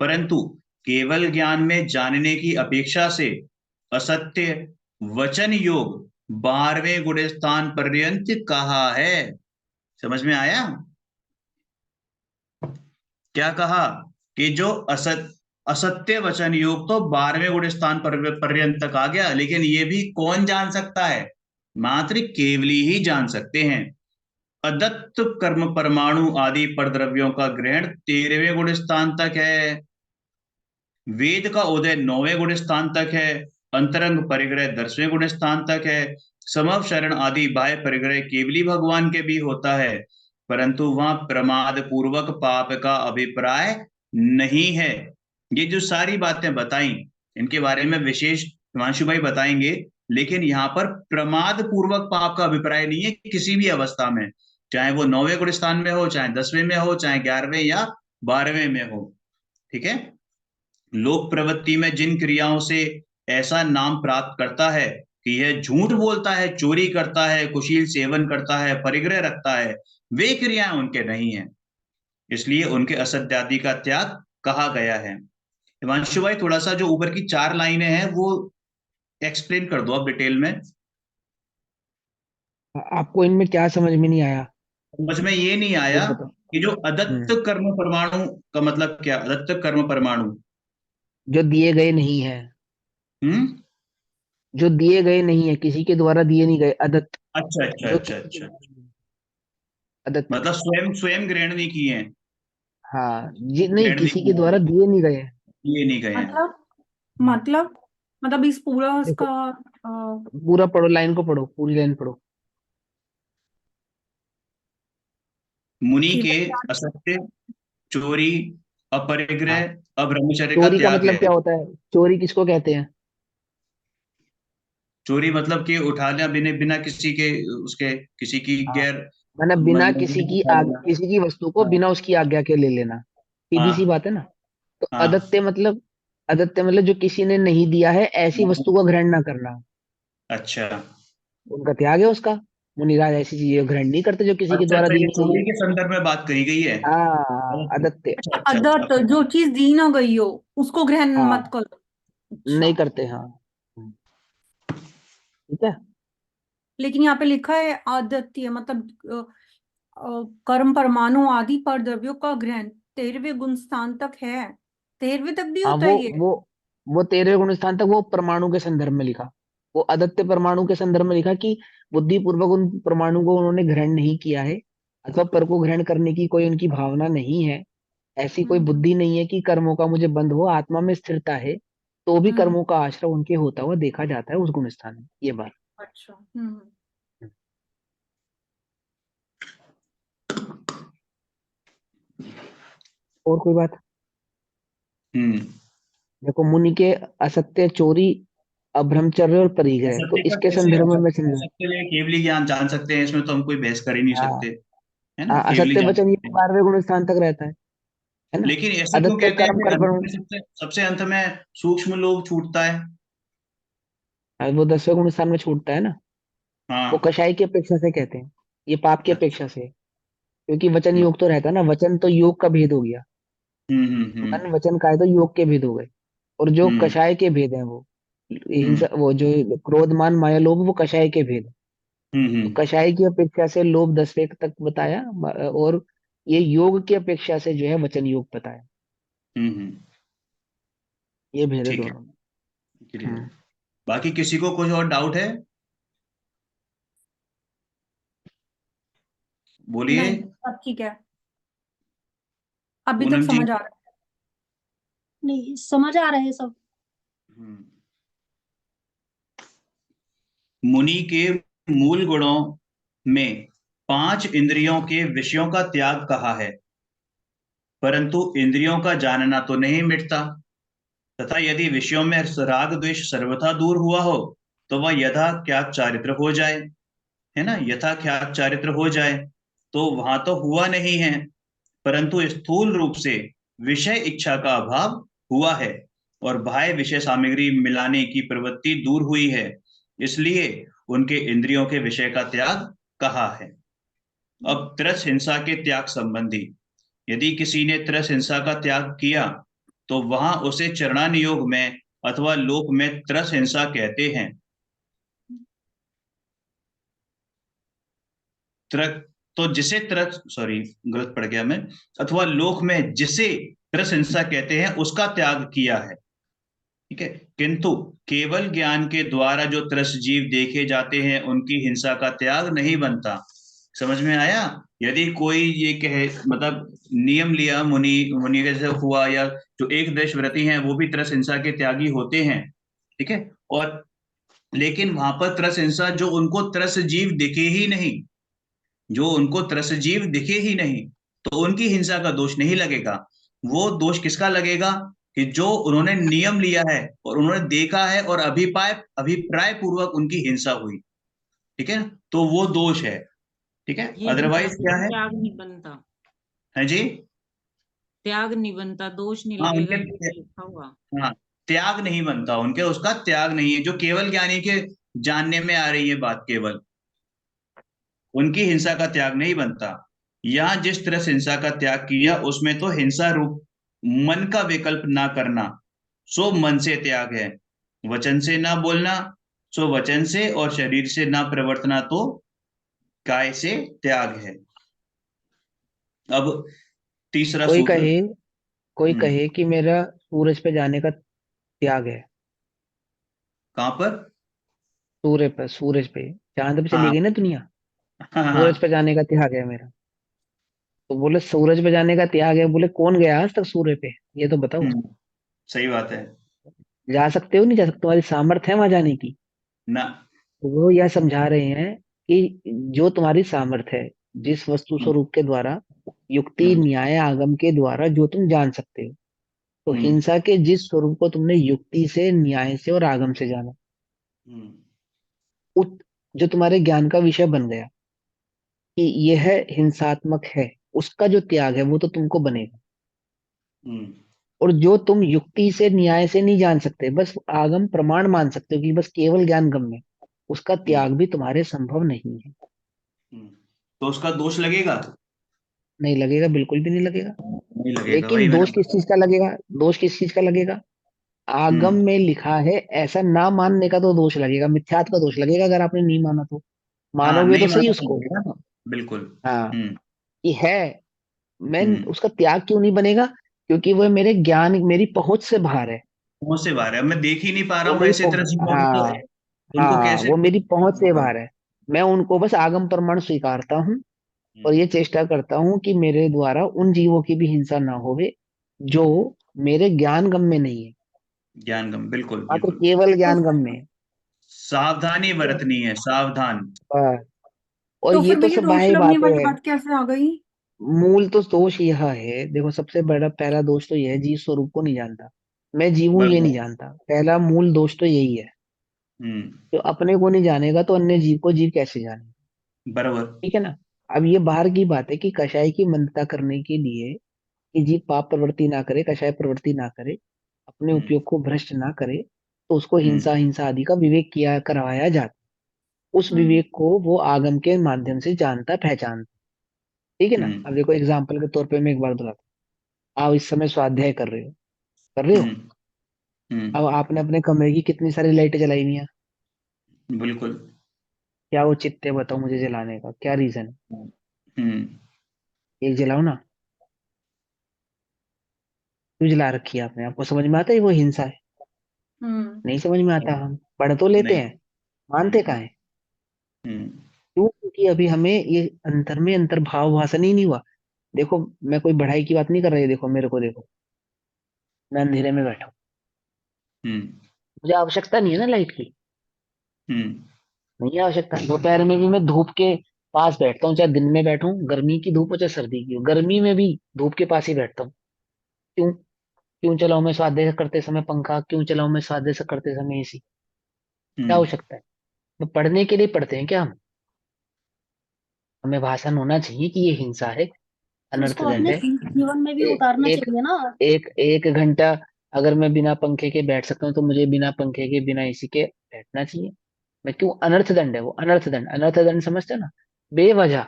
परंतु केवल ज्ञान में जानने की अपेक्षा से असत्य वचन योग 12वें गुण स्थान पर्यंत कहा है। समझ में आया? क्या कहा कि जो असत्य वचन योग तो 12वें गुण स्थान पर्यंत तक आ गया, लेकिन ये भी कौन जान सकता है? मात्र केवली ही जान सकते हैं। अदत्त कर्म परमाणु आदि परद्रव्यों का ग्रहण 13वें गुण स्थान तक है। वेद का उदय 9वें गुण स्थान तक है। अंतरंग परिग्रह 10वें गुण स्थान तक है। समव शरण आदि बाह्य परिग्रह केवली भगवान के भी होता है, परंतु वहां प्रमाद पूर्वक पाप का अभिप्राय नहीं है। ये जो सारी बातें बताई, इनके बारे में विशेष हिमांशु भाई बताएंगे, लेकिन यहाँ पर प्रमाद पूर्वक पाप का अभिप्राय नहीं है किसी भी अवस्था में, चाहे वो 9वें गुण स्थान में हो, चाहे 10वें में हो, चाहे 11वें या 12वें में हो। ठीक है? लोक प्रवृत्ति में जिन क्रियाओं से ऐसा नाम प्राप्त करता है कि यह झूठ बोलता है, चोरी करता है, कुशील सेवन करता है, परिग्रह रखता है, वे क्रियाएं उनके नहीं है, इसलिए उनके असत्यादि का त्याग कहा गया है। हिमांशु भाई थोड़ा सा जो ऊपर की 4 लाइनें हैं वो एक्सप्लेन कर दो आप डिटेल में। आपको इनमें क्या समझ में नहीं आया? समझ में ये नहीं ये आया बताओ। कि जो अदत्त हम्म कर्म परमाणु का मतलब क्या? अदत्त कर्म परमाणु, जो दिए गए नहीं है, हम्म, जो दिए गए नहीं है, किसी के द्वारा दिए नहीं गए, अदत्त। अच्छा अच्छा जो अच्छा किसी के अच्छा, द्वारा नहीं, अदत्त। मतलब स्वयं स्वयं ग्रहण नहीं किए हैं, हाँ जी, नहीं, ग्रहण नहीं किसी के किया है, द्वारा दिए नहीं गए। ये नहीं गए हैं। मतलब हम्म, मतलब मतलब इस पूरा उसका देखो, अ, पूरा पढ़ो, लाइन को पढ़ो, पूरी लाइन पढ़ो। मुनि कि के भगवान असत्य, चोरी, हाँ, अपरिग्रह, अब्रह्मचर्य का चोरी का त्याग मतलब है। क्या होता है? चोरी किसको कहते हैं? चोरी मतलब कि उठाना बिना बिना किसी के, उसके किसी की हाँ, गैर मतलब बिना किसी मंजूरी की उठा लेना। किसी की वस्तु को हाँ बिना उसकी आज्ञा के ले लेना। सीधी सी हाँ बात है ना। तो हाँ, अदत्य मतलब जो किसी ने नहीं दिया है ऐसी वस्तु को ग्रहण ना करना, अच्छा उनका त्याग है उसका। मुनिराज ऐसी चीजें ग्रहण नहीं करते जो किसी के अच्छा द्वारा अच्छा, दी ये नहीं गई चोरी है। के संदर्भ में बात कही गई है। हाँ, अदत्य। अच्छा अच्छा अच्छा, अदत्त जो चीज दी ना गई हो उसको ग्रहण हाँ, मत करो। नहीं अच्छा, करते, हाँ। ठीक है। लेकिन यहाँ पे लिखा है आदत्य मतलब कर्म परमाणु आदि पर द्रव्यों का ग्रहण 13वें गुण स्थान तक है। 13वें तक भी हाँ, होता वो है ये? वो वो 13वें गुण स्थान तक, वो परमाणु के संदर्भ में लिखा। वो अदत्य परमाणु के संदर्भ में लिखा कि बुद्धि पूर्वक उन परमाणु को उन्होंने ग्रहण नहीं किया है, अथवा पर को ग्रहण करने की कोई उनकी भावना नहीं है। ऐसी कोई हम्म बुद्धि नहीं है कि कर्मों का मुझे बंध हो, आत्मा में स्थिरता है, तो भी हम्म। कर्मों का आश्रय उनके होता हुआ देखा जाता है उस गुण स्थान में, ये बात। अच्छा। और कोई बात? हम्म। देखो, मुनि के असत्य, चोरी, अब्रह्मचर्य और परिग्रह, तो असत्य का इसके कैसे? संदर्भ में मैं असत्य समझा। असत्य में केवली ज्ञान जान सकते हैं, इसमें तो हम कोई बहस कर ही नहीं हाँ, सकते, है ना, हाँ, केवली असत्य जान वचन ये सकते हैं। 12वें गुण स्थान तक रहता है ना। लेकिन ऐसा क्यों अदत्य कहते हैं कर्म कि कर अंत में सबसे सबसे अंत में सूक्ष्म लोग छूटता है? वो 10वें गुण स्थान में छूटता है ना। वो हाँ, कषाय की अपेक्षा से कहते हैं, ये पाप की अच्छा, अपेक्षा से है। क्योंकि वचन योग तो रहता है ना, वचन तो योग का भेद हो गया। हम्म। मन वचन काय तो योग के भेद हो गए। और जो हम्म कषाय के भेद है, वो हम्म हिंसा, वो जो क्रोध मान माया लोभ, वो कषाय के भेद है। तो हम्म कषाय की अपेक्षा से लोभ 10वें तक बताया, और ये योग की अपेक्षा से जो है वचन योग बताया। हम्म। ये भेद है ठीक है, दोनों में। क्लियर। हम्म बाकी किसी को कुछ और डाउट है? बोलिए। नहीं, अब ठीक है। अभी तक पूनम जी। समझ आ रहा है। नहीं, समझ आ रहे हैं सब। हम्म। मुनि के मूल गुणों में 5 इंद्रियों के विषयों का त्याग कहा है, परंतु इंद्रियों का जानना तो नहीं मिटता, तथा यदि विषयों में राग द्वेष सर्वथा दूर हुआ हो तो वह यथा क्या चारित्र हो जाए, है ना, यथा क्या चारित्र हो जाए, तो वहां तो हुआ नहीं है, परंतु स्थूल रूप से विषय इच्छा का अभाव हुआ है और बाह्य विषय सामग्री मिलाने की प्रवृत्ति दूर हुई है, इसलिए उनके इंद्रियों के विषय का त्याग कहा है। अब त्रस हिंसा के त्याग संबंधी, यदि किसी ने त्रस हिंसा का त्याग किया तो वहां उसे चरणान योग में अथवा लोक में त्रस हिंसा कहते हैं। त्र तो जिसे त्रस, सॉरी गलत पढ़ गया मैं, अथवा लोक में जिसे त्रस हिंसा कहते हैं उसका त्याग किया है। ठीक है, किंतु केवल ज्ञान के द्वारा जो त्रस जीव देखे जाते हैं उनकी हिंसा का त्याग नहीं बनता। समझ में आया? यदि कोई ये कहे, मतलब नियम लिया मुनि मुनि जैसे हुआ, या जो एक देश व्रती हैं वो भी त्रस हिंसा के त्यागी होते हैं, ठीक है, और लेकिन वहां पर त्रस हिंसा जो उनको त्रस जीव दिखे ही नहीं, जो उनको त्रस जीव दिखे ही नहीं, तो उनकी हिंसा का दोष नहीं लगेगा। वो दोष किसका लगेगा? कि जो उन्होंने नियम लिया है और उन्होंने देखा है और अभिप्राय पूर्वक उनकी हिंसा हुई, ठीक है, तो वो दोष है। ठीक है, ये अदरवाइज क्या है? त्याग नहीं बनता, है जी। त्याग नहीं बनता, दोष नहीं हाँ लगेगा, उनके, ये तो लिखा हुआ। हाँ त्याग नहीं बनता उनके, उसका त्याग नहीं है। जो केवल ज्ञानी के जानने में आ रही है बात, केवल उनकी हिंसा का त्याग नहीं बनता। यहां जिस तरह से हिंसा का त्याग किया उसमें तो हिंसा रूप मन का विकल्प ना करना, सो मन से त्याग है। वचन से ना बोलना, सो वचन से, और शरीर से ना प्रवर्तना, तो काय से त्याग है। अब तीसरा कोई सूत्र। कहे कोई हम्म, कहे कि मेरा सूरज पे जाने का त्याग है। कहाँ पर? सूरज पे चांद पे चली हाँ गई ना दुनिया, हाँ सूरज हाँ। पे जाने का त्याग है मेरा। तो बोले सूरज पे जाने का त्याग है, बोले कौन गया आज तक सूर्य पे, ये तो बताओ। हम्म, सही बात है। जा सकते हो नहीं जा सकते, तुम्हारी सामर्थ्य है वहां जाने की। ना। तो वो यह समझा रहे हैं कि जो तुम्हारी सामर्थ्य है, जिस वस्तु हम्म, स्वरूप के द्वारा, युक्ति हम्म, न्याय आगम के द्वारा जो तुम जान सकते हो, तो हम्म, हिंसा के जिस स्वरूप को तुमने युक्ति से, न्याय से और आगम से जाना, हम्म, उस जो तुम्हारे ज्ञान का विषय बन गया कि यह हिंसात्मक है, उसका जो त्याग है वो तो तुमको बनेगा। हम्म, और जो तुम युक्ति से न्याय से नहीं जान सकते, बस आगम प्रमाण मान सकते हो कि बस केवल ज्ञान गम्य, उसका हम्म, त्याग भी तुम्हारे संभव नहीं है। हम्म। तो उसका दोष लगेगा? नहीं लगेगा, बिल्कुल भी नहीं लगेगा। नहीं लगेगा, वही लेकिन मैंने दोष किस चीज का लगेगा? दोष किस चीज का लगेगा? आगम हम्म। में लिखा है ऐसा ना मानने का तो दोष लगेगा, मिथ्यात्व का दोष लगेगा अगर आपने नहीं माना तो। हाँ मानोगे नहीं तो सही माना तो उसको। लगेगा ना। बिल्कुल। हाँ, हम्म, कि है, मैं हम्म। उसका त्याग क्यों नहीं बनेगा? क्योंकि वह मेरे ज्ञान, मेरी पहुंच से बाहर है। बहुत से बार है, मैं देख ही नहीं पा रहा वो हूँ मेरी ऐसे तरह पहुंच, से जीवों को, हाँ, तो उनको हाँ कैसे? वो मेरी पहुंच से बाहर है। मैं उनको बस आगम प्रमाण स्वीकारता हूँ और हम्म, ये चेष्टा करता हूँ कि मेरे द्वारा उन जीवों की भी हिंसा ना होवे जो मेरे ज्ञान गम में नहीं है, ज्ञान गम, बिल्कुल मात्र बिल्कुल। केवल तो ज्ञान गम में है। सावधानी बरतनी है, सावधान। बस। और तो ये फिर तो भैया सब दोष बाह्य लगने बातें वाली हैं। बात कैसे आ गई? मूल तो दोष यह है, देखो सबसे बड़ा पहला दोष तो यह है, जीव स्वरूप को नहीं जानता। मैं जीव हूं ये बराबर। नहीं जानता, पहला मूल दोष तो यही है। हम्म, जो अपने को नहीं जानेगा तो अन्य जीव को जीव कैसे जाने? बराबर। ठीक है ना। अब ये बाहर की बात है कि कषाय की मंदता करने के लिए, कि जीव पाप प्रवृत्ति ना करे, कषाय प्रवृत्ति ना करे, अपने हम्म, उपयोग को भ्रष्ट ना करे, तो उसको हम्म, हिंसा हिंसा आदि का विवेक किया करवाया जाता। उस हम्म विवेक को वो आगम के माध्यम से जानता पहचानता। ठीक है ना। हम्म, अब देखो एग्जाम्पल के तौर पे मैं एक बार बताता हूँ। आप इस समय स्वाध्याय कर रहे हो, कर रहे हो। हम्म, अब हम्म, आपने अपने कमरे की कितनी सारी लाइटें जलाई हुई हैं? बिल्कुल। क्या वो चित्ते बताओ मुझे जलाने का क्या रीजन है? हम्म, एक जलाओ ना। क्यों जला रखी है आपने? आपको समझ में आता है वो हिंसा है? हम्म नहीं समझ में आता। हम पढ़ तो लेते नहीं। हैं, मानते कहाँ है? हम्म, क्यों? क्योंकि अभी हमें ये अंतर में अंतर्भाव भाषण ही नहीं हुआ। देखो, मैं कोई बढ़ाई की बात नहीं कर रही, देखो मेरे को देखो, मैं अंधेरे में बैठा हूँ, हम्म, मुझे आवश्यकता नहीं है ना लाइट की। हम्म, नहीं है आवश्यकता। दोपहर में भी मैं धूप के पास बैठता हूँ, चाहे दिन में बैठूं, गर्मी की धूप हो चाहे सर्दी की हो, गर्मी में भी धूप के पास ही बैठता हूँ। क्यों? क्यों चलाऊं मैं स्वाध्याय करते समय पंखा? क्यों चलाऊं मैं स्वाध्याय से करते समय एसी? क्या हम्म, आवश्यकता है? तो पढ़ने के लिए पढ़ते हैं क्या हम? हमें भाषण होना चाहिए कि ये हिंसा है, उसको अनर्थदंड अपने है। जीवन में भी ए, उतारना एक चाहिए ना। एक एक घंटा अगर मैं बिना पंखे के बैठ सकता हूँ तो मुझे बिना पंखे के, बिना एसी के बैठना चाहिए। मैं क्यों? अनर्थदंड है वो, अनर्थदंड, अनर्थदंड समझते हो ना? बेवजह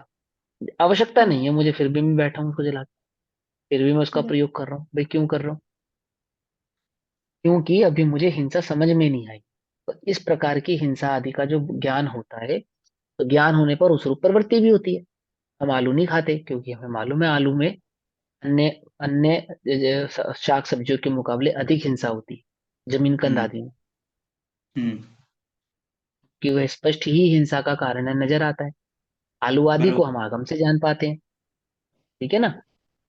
आवश्यकता नहीं है मुझे, फिर भी मैं बैठा हूँ उसको जला के, फिर भी मैं उसका बिल्कुल। प्रयोग कर रहा हूँ। भाई क्यों कर रहा हूँ? क्योंकि अभी मुझे हिंसा समझ में नहीं आई। तो इस प्रकार की हिंसा आदि का जो ज्ञान होता है, तो ज्ञान होने पर उस रूप प्रवृत्ति भी होती है। हम आलू नहीं खाते क्योंकि हमें मालूम है आलू में अन्य अन्य शाक सब्जियों के मुकाबले अधिक हिंसा होती है, जमीन कंद हम्म आदि में, हम्म कि वह स्पष्ट ही हिंसा का कारण है, नजर आता है। आलू आदि को बरोबर। हम आगम से जान पाते हैं। ठीक है ना?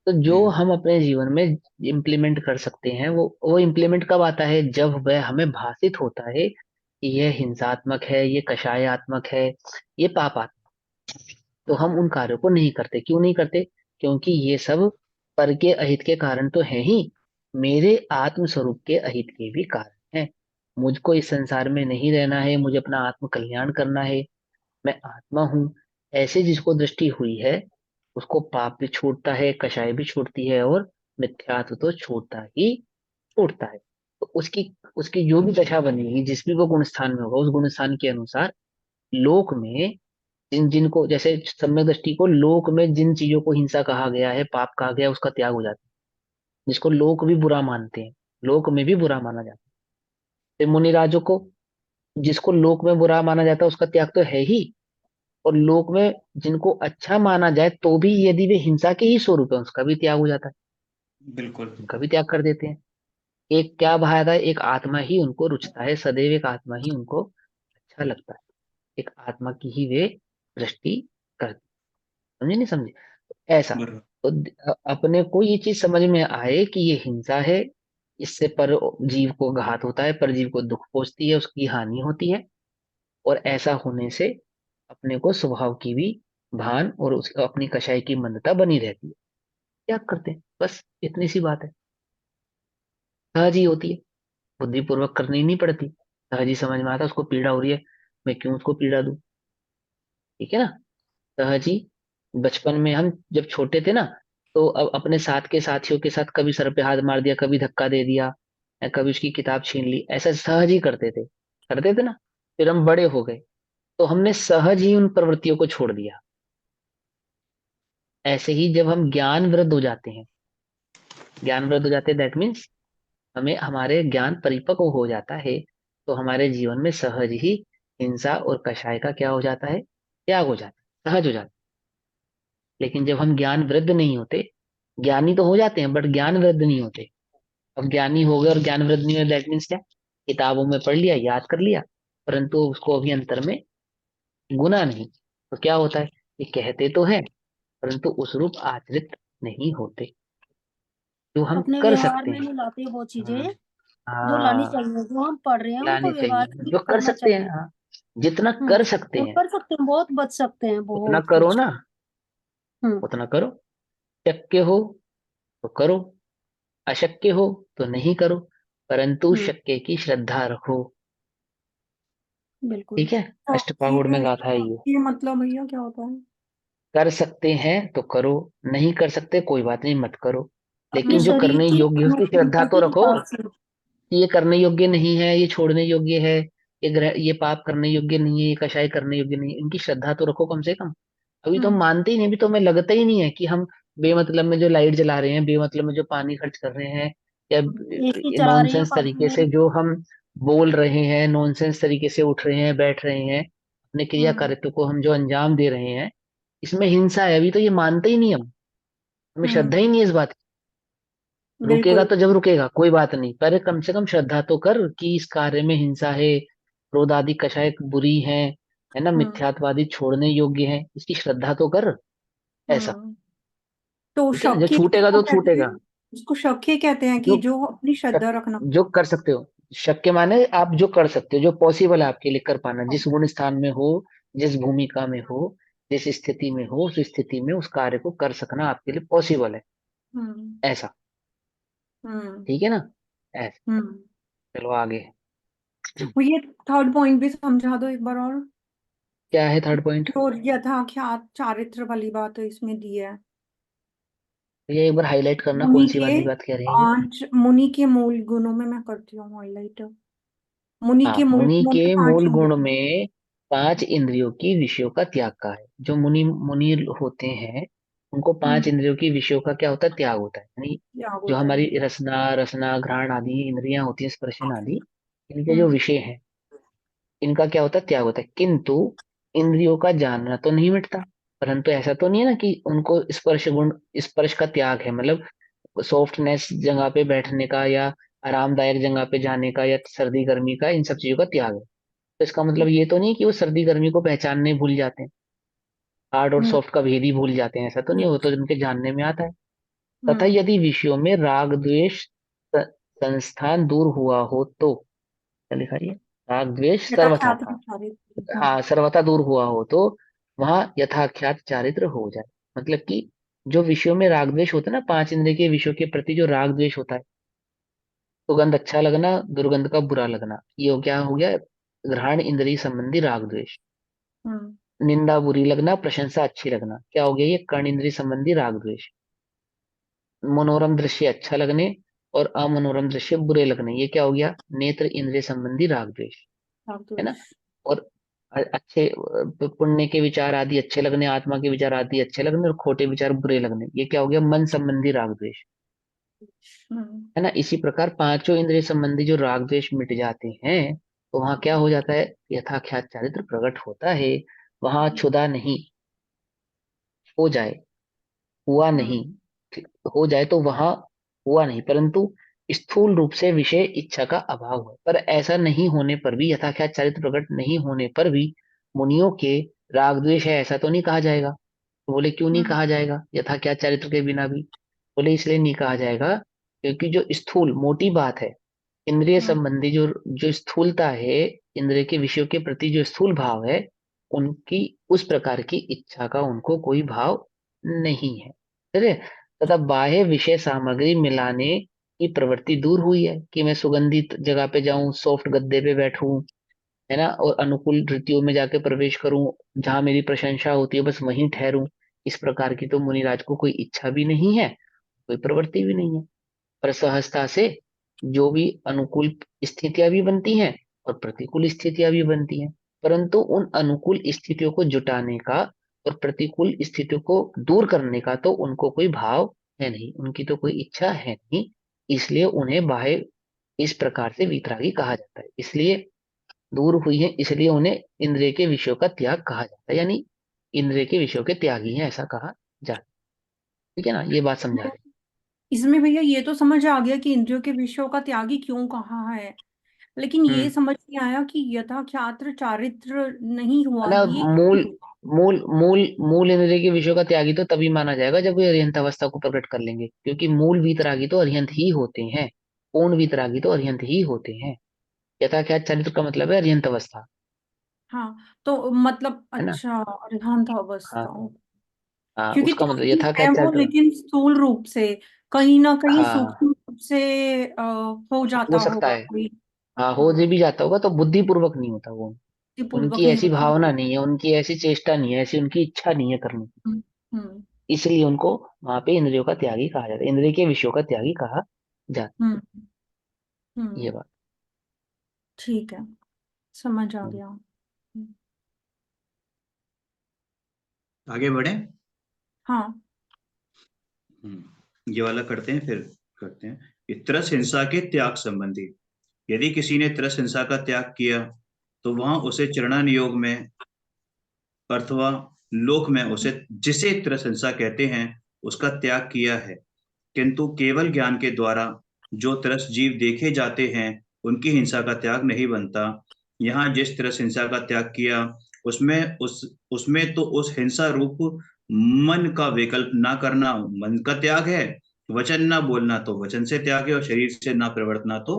तो जो हम्म हम अपने जीवन में इम्प्लीमेंट कर सकते हैं, वो इम्प्लीमेंट कब आता है? जब वह हमें भासित होता है कि यह हिंसात्मक है, ये कषायात्मक है, ये पापात्मक। तो हम उन कार्यों को नहीं करते। क्यों नहीं करते? क्योंकि ये सब पर के अहित के कारण तो है ही, मेरे आत्म स्वरूप के अहित के भी कारण है। मुझको इस संसार में नहीं रहना है, मुझे अपना आत्म कल्याण करना है, मैं आत्मा हूँ, ऐसे जिसको दृष्टि हुई है, उसको पाप भी छूटता है, कषाय भी छूटती है, और मिथ्यात्व तो छूटता ही छूटता है। तो उसकी उसकी जो भी दशा बनेगी, जिस भी वो गुण स्थान में होगा, उस गुण स्थान के अनुसार लोक में जिन जिनको, जैसे सम्यक दृष्टि को, लोक में जिन चीजों को हिंसा कहा गया है, पाप कहा गया है, उसका त्याग हो जाता है। जिसको लोक भी बुरा मानते हैं, लोक में भी बुरा माना जाता है। फिर मुनिराजों को, जिसको लोक में बुरा माना जाता है, उसका त्याग तो है ही। और लोक में जिनको अच्छा माना जाए तो भी यदि वे हिंसा के ही स्वरूप है, उसका भी त्याग हो जाता है, बिल्कुल। उनका भी त्याग कर देते हैं। एक क्या भाया था? एक आत्मा ही उनको रुचता है, सदैव एक आत्मा ही उनको अच्छा लगता है, एक आत्मा की ही वे दृष्टि करते। समझे नहीं समझे? तो ऐसा, बरोबर। तो अपने को ये चीज समझ में आए कि ये हिंसा है, इससे पर जीव को घात होता है, पर जीव को दुख पहुंचती है, उसकी हानि होती है। और ऐसा होने से अपने को स्वभाव की भी भान और उस अपनी कषाय की मंदता बनी रहती है। क्या करते हैं? बस इतनी सी बात है। सहज ही होती है, बुद्धिपूर्वक करनी नहीं पड़ती। सहज ही समझ में आता है, उसको पीड़ा हो रही है, मैं क्यों उसको पीड़ा दूं? ठीक है ना? सहज ही। बचपन में हम जब छोटे थे ना, तो अब अपने साथ के साथियों के साथ कभी सर पे हाथ मार दिया, कभी धक्का दे दिया, या कभी उसकी किताब छीन ली, ऐसा सहज ही करते थे ना। फिर हम बड़े हो गए, तो हमने सहज ही उन प्रवृत्तियों को छोड़ दिया। ऐसे ही जब हम ज्ञान वृद्ध हो जाते हैं, ज्ञान वृद्ध हो जाते हैं, दैट मीन्स हमें हमारे ज्ञान परिपक्व हो जाता है, तो हमारे जीवन में सहज ही हिंसा और कषाय का क्या हो जाता है? त्याग हो जाता है, सहज हो जाता है। लेकिन जब हम ज्ञान वृद्ध नहीं होते, ज्ञानी तो हो जाते हैं बट ज्ञान वृद्ध नहीं होते। अब ज्ञानी हो गए और ज्ञान वृद्ध नहीं हुए, दैट मीन्स क्या? किताबों में पढ़ लिया, याद कर लिया, परंतु उसको अभी अंतर में गुना नहीं। तो क्या होता है? ये कहते तो हैं, परंतु उस रूप आचरित नहीं होते, जो हम अपने कर व्यवहार सकते में हैं। नहीं लाते वो चीजें हाँ, जो लानी हाँ, चाहिए, जो हम पढ़ रहे हैं उनको लानी व्यवहार चाहिए में भी जो कर करना सकते हैं। चाहिए। हाँ, जितना कर सकते वो हैं कर सकते हैं, बहुत बच सकते हैं, उतना बहुत करो कुछ। ना, हम्म उतना करो। शक्य हो तो करो, अशक्य हो तो नहीं करो, परंतु हम्म शक्य की श्रद्धा रखो। बिल्कुल। ठीक है? तो अष्टपहाउड़ में गाथा है ये। ये मतलब भैया क्या होता है? कर सकते हैं तो करो, नहीं कर सकते कोई बात नहीं, मत करो। अपने लेकिन जो शरीर करने की योग्य है उसकी श्रद्धा तो अनुकूलता के रखो, हिसाब से। कि ये करने योग्य नहीं है, ये छोड़ने योग्य है, ये पाप करने योग्य नहीं है, ये कषाय करने योग्य नहीं है, इनकी श्रद्धा तो रखो कम से कम। अभी तो हम हम्म मानते ही नहीं, अभी तो हमें लगता ही नहीं है कि हम बेमतलब में जो लाइट जला रहे हैं, बेमतलब में जो पानी खर्च कर रहे हैं, या एसी चला रहे हैं नॉनसेंस फालतू तरीके में। से जो हम बोल रहे हैं, नॉनसेंस तरीके से उठ रहे हैं, बैठ रहे हैं, अपने क्रिया हम्म कार्यों को हम जो अंजाम दे रहे हैं, इसमें हिंसा है, अभी तो ये मानते ही नहीं हम, हमें श्रद्धा ही हम्म नहीं है इस बात की। रुकेगा बिल्कुल। तो जब रुकेगा कोई बात नहीं, पर कम से कम श्रद्धा तो कर कि इस कार्य में हिंसा है, क्रोध आदि कषाय बुरी है ना, हम्म मिथ्यात्वादी छोड़ने योग्य है, इसकी श्रद्धा तो कर। ऐसा। हम्म तो ठीक है ना? जो शक्य छूटेगा किसको तो कहते हैं? छूटेगा। उसको शक्य कहते हैं कि जो जो अपनी श्रद्धा शक- रखना। जो कर सकते हो, शक्य माने आप जो कर सकते हो, जो पॉसिबल है आपके लिए कर पाना, जिस गुण स्थान में हो, जिस भूमिका में हो, जिस स्थिति में हो, उस स्थिति में उस कार्य को कर सकना आपके लिए पॉसिबल है। हम्म ऐसा। हम्म ठीक है ना? ऐसा। हम्म चलो आगे। वो ये थर्ड पॉइंट भी समझा दो एक बार और। क्या है थर्ड पॉइंट? जो यथाख्यात चारित्र वाली बात इसमें दी है। ये एक बार हाईलाइट करना, कौन मुनि सी के वाली बात कह रहे हैं ये? 5 मुनि के मूल गुणों में मैं करती हूँ हाईलाइट। मुनि हाँ, के मूल मुनि गुणों में के 5 मूल होंगे। गुण में 5 इंद्रियों की विषयों का त्याग कहा है। जो मुनि मुनि होते हैं उनको 5 इंद्रियों की विषयों का क्या होता है, त्याग होता है। यानी क्या जो होता है? हमारी रसना रसना घ्राण आदि इंद्रियां होती हैं, स्पर्शन आदि, इनके जो विषय हैं इनका क्या होता है, त्याग होता है। किंतु इंद्रियों का जानना तो नहीं मिटता। परंतु ऐसा तो नहीं है ना कि उनको स्पर्श गुण, स्पर्श का त्याग है, मतलब सॉफ्टनेस जगह पे बैठने का या आरामदायक जगह पे जाने का या सर्दी गर्मी का, इन सब चीजों का त्याग है। तो इसका मतलब ये तो नहीं कि वो सर्दी गर्मी को पहचानने भूल जाते हैं, हार्ड और सॉफ्ट का भेद ही भूल जाते हैं, ऐसा तो नहीं, वो तो उनके जानने में आता है। तथा यदि विषयों में राग द्वेष संस्थान दूर हुआ हो तो, क्या लिखा है ये, राग द्वेष सर्वथा यथाख्यात था, विचारित। हाँ सर्वथा दूर हुआ हो तो वहां यथाख्यात चारित्र हो जाए। मतलब कि जो विषयों में राग द्वेष होता है ना, 5 इंद्रिय के विषयों के प्रति जो राग द्वेष होता है, सुगंध अच्छा लगना, दुर्गंध का बुरा लगना, ये क्या हो गया, घ्राण इंद्रिय संबंधी राग द्वेष। हम्म निंदा बुरी लगना, प्रशंसा अच्छी लगना, क्या हो गया, ये कर्ण इंद्रिय संबंधी राग द्वेष। मनोरम दृश्य अच्छा लगने और अमनोरम दृश्य बुरे लगने, ये क्या हो गया, नेत्र इंद्रिय संबंधी राग द्वेष, है ना। और अच्छे पुण्य के विचार आदि अच्छे लगने, आत्मा के विचार आदि अच्छे लगने और खोटे विचार बुरे लगने, ये क्या हो गया, मन संबंधी राग द्वेष, है ना। इसी प्रकार पांचों इंद्रिय संबंधी जो राग द्वेष मिट जाते हैं तो वहां क्या हो जाता है, यथाख्यात चारित्र प्रकट होता है। वहां क्षुधा नहीं हो जाए, हुआ नहीं, ठीक, हो जाए तो वहां हुआ नहीं, परंतु स्थूल रूप से विषय इच्छा का अभाव है। पर ऐसा नहीं होने पर भी, यथाख्यात चारित्र प्रकट नहीं होने पर भी मुनियों के राग द्वेष है ऐसा तो नहीं कहा जाएगा। तो बोले क्यों नहीं कहा जाएगा, यथाख्यात चारित्र के बिना भी। बोले इसलिए नहीं कहा जाएगा क्योंकि जो स्थूल मोटी बात है, इंद्रिय संबंधी जो जो स्थूलता है, इंद्रिय के विषयों के प्रति जो स्थूल भाव है, उनकी उस प्रकार की इच्छा का उनको कोई भाव नहीं है, ठीक है। तथा बाह्य विषय सामग्री मिलाने की प्रवृत्ति दूर हुई है कि मैं सुगंधित जगह पे जाऊं, सॉफ्ट गद्दे पे बैठूं, है ना, और अनुकूल रीतियों में जाके प्रवेश करूं, जहां मेरी प्रशंसा होती है बस वहीं ठहरूं। इस प्रकार की तो मुनिराज को कोई इच्छा भी नहीं है, कोई प्रवृत्ति भी नहीं है। पर सहजता से जो भी अनुकूल स्थितियां भी बनती हैं और प्रतिकूल स्थितियां भी बनती हैं, परंतु उन अनुकूल स्थितियों को जुटाने का और प्रतिकूल स्थितियों को दूर करने का तो उनको कोई भाव है नहीं, उनकी तो कोई इच्छा है नहीं। इसलिए उन्हें बाह्य इस प्रकार से वितरागी कहा जाता है, इसलिए दूर हुई है, इसलिए उन्हें इंद्रिय के विषयों का त्याग कहा जाता है, यानी इंद्रिय के विषयों के त्यागी हैं ऐसा कहा जाता है। ठीक है ना, ये बात समझा रहे। इसमें भैया ये तो समझ आ गया कि इंद्रियों के विषयों का त्यागी क्यों कहा है, लेकिन ये हम्म, समझ नहीं आया कि यथाख्यात्र चारित्र नहीं हुआ ना ये मूल क्यों? मूल मूल मूल इंद्रिय के विषयों का त्यागी तो तभी माना जाएगा जब वे अरिहंत अवस्था को प्रकट कर लेंगे, क्योंकि मूल वीतरागी तो अरिहंत ही होते हैं, पूर्ण वीतरागी तो अरिहंत ही होते हैं। यथाख्यात चरित्र का मतलब है अरिहंत अवस्था, हाँ, तो मतलब है ना। अच्छा अरिहंत अवस्था, हाँ हाँ, क्योंकि उसका मतलब त्यागी है यथाख्यात वो चरित्र। लेकिन स्थूल रूप से कहीं ना कहीं हाँ, सूक्ष्म रूप से हो जाता हो सकता होगा है, कोई। हाँ हो हाँ, जे भी जाता होगा तो बुद्धि पूर्वक नहीं होता वो, पूर्वक उनकी नहीं ऐसी होता। भावना नहीं है, उनकी ऐसी चेष्टा नहीं है, ऐसी उनकी इच्छा नहीं है करने की, हम्म हम्म इसलिए उनको वहां पे इंद्रियों का त्यागी कहा जाता है, इंद्रिय के विषयों का त्यागी कहा जाता हम्म है, ये हम्म, बात। ठीक है, समझ आ हम्म, गया। आगे बढ़े। हाँ ये वाला करते हैं, फिर करते हैं कि त्रस हिंसा के त्याग संबंधी। यदि किसी ने त्रस हिंसा का त्याग किया तो वहां उसे चरणन योग में अथवा लोक में उसे, जिसे त्रस हिंसा कहते हैं, उसका त्याग किया है। किंतु केवल ज्ञान के द्वारा जो त्रस जीव देखे जाते हैं उनकी हिंसा का त्याग नहीं बनता। यहाँ जिस त्रस हिंसा का त्याग किया उसमें तो उस हिंसा रूप मन का विकल्प ना करना मन का त्याग है, वचन ना बोलना तो वचन से त्याग है, और शरीर से ना प्रवर्तना तो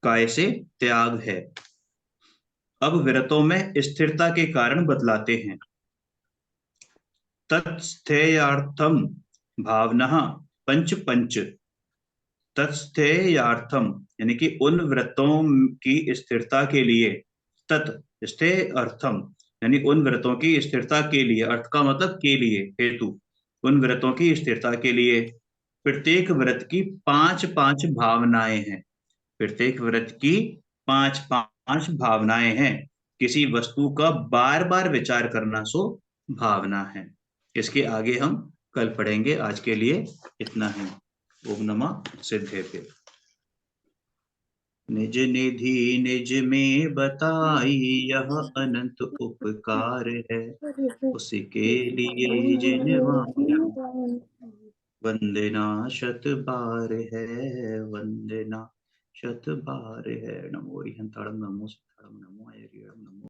काय से त्याग है। अब विरतों में स्थिरता के कारण बतलाते हैं। तत्स्थेयार्थम भावना पंच पंच। तत्स्थेयार्थम यानी कि उन व्रतों की स्थिरता के लिए, तत् स्थे अर्थम यानी उन व्रतों की स्थिरता के लिए, अर्थ का मतलब के लिए, हेतु, उन व्रतों की स्थिरता के लिए प्रत्येक व्रत की पांच पांच भावनाएं हैं। प्रत्येक व्रत की पांच पांच भावनाएं हैं। किसी वस्तु का बार बार विचार करना सो भावना है। इसके आगे हम कल पढ़ेंगे। आज के लिए इतना ही। ओम नमः सिद्धेभ्य। निज निधि निज में बताई यह अनंत उपकार है, उसके लिए जिनवाया वंदना शत बार है, वंदना शत बार है। नमो हरिहंताणं नमो सिद्धाणं नमो हरिहरं नमो